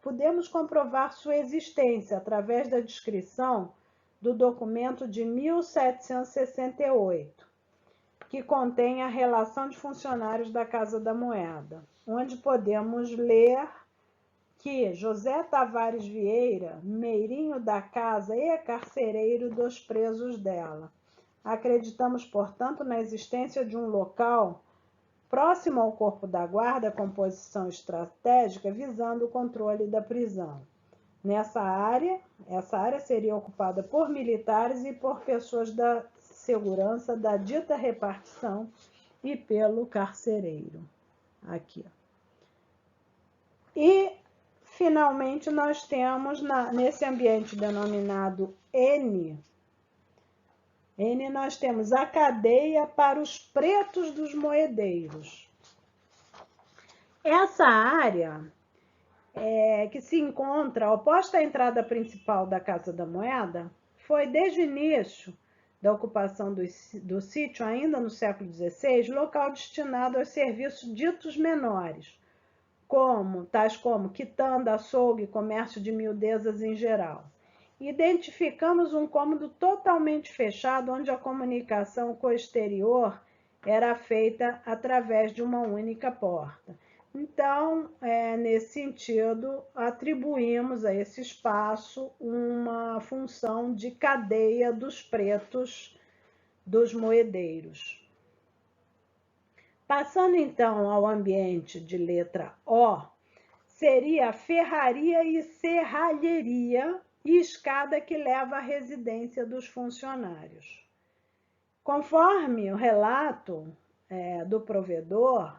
podemos comprovar sua existência através da descrição do documento de 1768, que contém a relação de funcionários da Casa da Moeda, onde podemos ler que José Tavares Vieira, meirinho da casa e carcereiro dos presos dela. Acreditamos, portanto, na existência de um local próximo ao corpo da guarda com posição estratégica visando o controle da prisão. Essa área seria ocupada por militares e por pessoas da segurança da dita repartição e pelo carcereiro. Aqui. E finalmente, nós temos, nesse ambiente denominado N, nós temos a cadeia para os pretos dos moedeiros. Essa área que se encontra oposta à entrada principal da Casa da Moeda foi, desde o início da ocupação do sítio, ainda no século XVI, local destinado aos serviços ditos menores, tais como quitanda, açougue e comércio de miudezas em geral. Identificamos um cômodo totalmente fechado, onde a comunicação com o exterior era feita através de uma única porta. Então, nesse sentido, atribuímos a esse espaço uma função de cadeia dos pretos dos moedeiros. Passando então ao ambiente de letra O, seria a ferraria e serralheria e escada que leva à residência dos funcionários. Conforme o relato do provedor,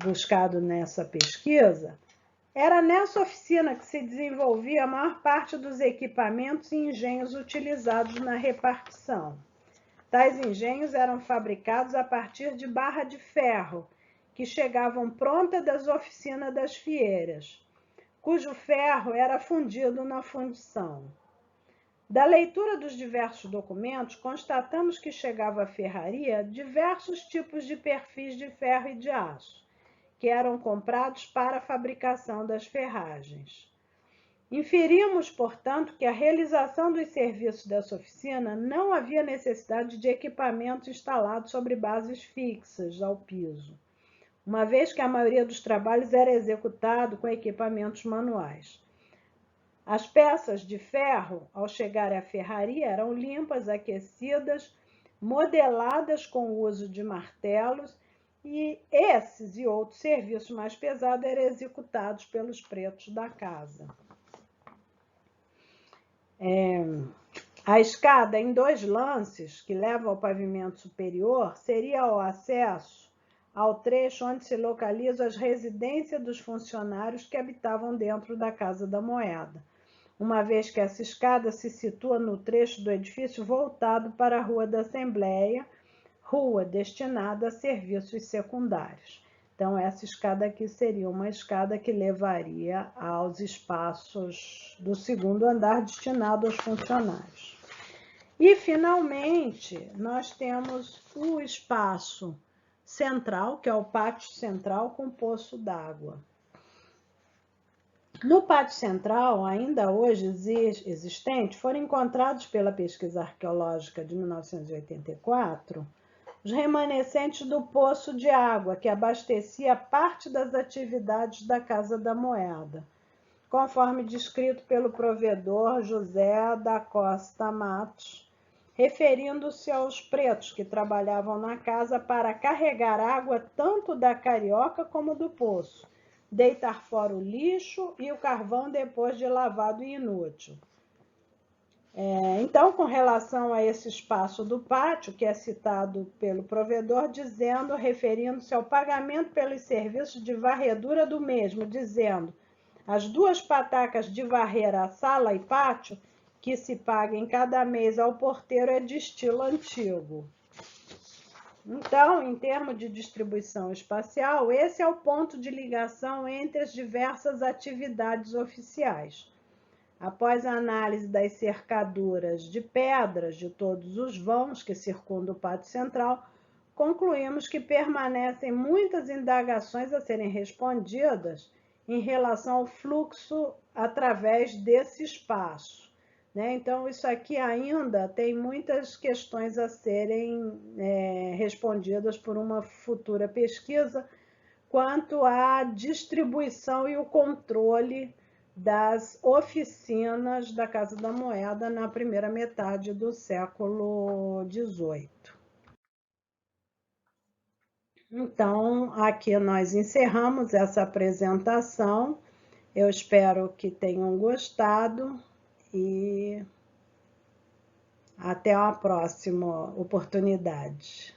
buscado nessa pesquisa, era nessa oficina que se desenvolvia a maior parte dos equipamentos e engenhos utilizados na repartição. Tais engenhos eram fabricados a partir de barra de ferro, que chegavam pronta das oficinas das fieiras, cujo ferro era fundido na fundição. Da leitura dos diversos documentos, constatamos que chegava à ferraria diversos tipos de perfis de ferro e de aço, que eram comprados para a fabricação das ferragens. Inferimos, portanto, que a realização dos serviços dessa oficina não havia necessidade de equipamentos instalados sobre bases fixas ao piso, uma vez que a maioria dos trabalhos era executado com equipamentos manuais. As peças de ferro, ao chegarem à ferraria, eram limpas, aquecidas, modeladas com o uso de martelos, e esses e outros serviços mais pesados eram executados pelos pretos da casa. A escada em 2 lances, que leva ao pavimento superior, seria o acesso ao trecho onde se localizam as residências dos funcionários que habitavam dentro da Casa da Moeda, uma vez que essa escada se situa no trecho do edifício voltado para a Rua da Assembleia, rua destinada a serviços secundários. Então, essa escada aqui seria uma escada que levaria aos espaços do 2º andar destinado aos funcionários. E, finalmente, nós temos o espaço central, que é o pátio central com poço d'água. No pátio central, ainda hoje existente, foram encontrados pela pesquisa arqueológica de 1984 os remanescentes do poço de água que abastecia parte das atividades da Casa da Moeda, conforme descrito pelo provedor José da Costa Matos, referindo-se aos pretos que trabalhavam na casa para carregar água tanto da carioca como do poço, deitar fora o lixo e o carvão depois de lavado e inútil. Então, com relação a esse espaço do pátio, que é citado pelo provedor, referindo-se ao pagamento pelos serviços de varredura do mesmo, dizendo: as 2 patacas de varrer a sala e pátio, que se paga em cada mês ao porteiro, é de estilo antigo. Então, em termos de distribuição espacial, esse é o ponto de ligação entre as diversas atividades oficiais. Após a análise das cercaduras de pedras de todos os vãos que circundam o pátio central, concluímos que permanecem muitas indagações a serem respondidas em relação ao fluxo através desse espaço. Então, isso aqui ainda tem muitas questões a serem respondidas por uma futura pesquisa quanto à distribuição e o controle das oficinas da Casa da Moeda na primeira metade do século XVIII. Então, aqui nós encerramos essa apresentação. Eu espero que tenham gostado e até uma próxima oportunidade.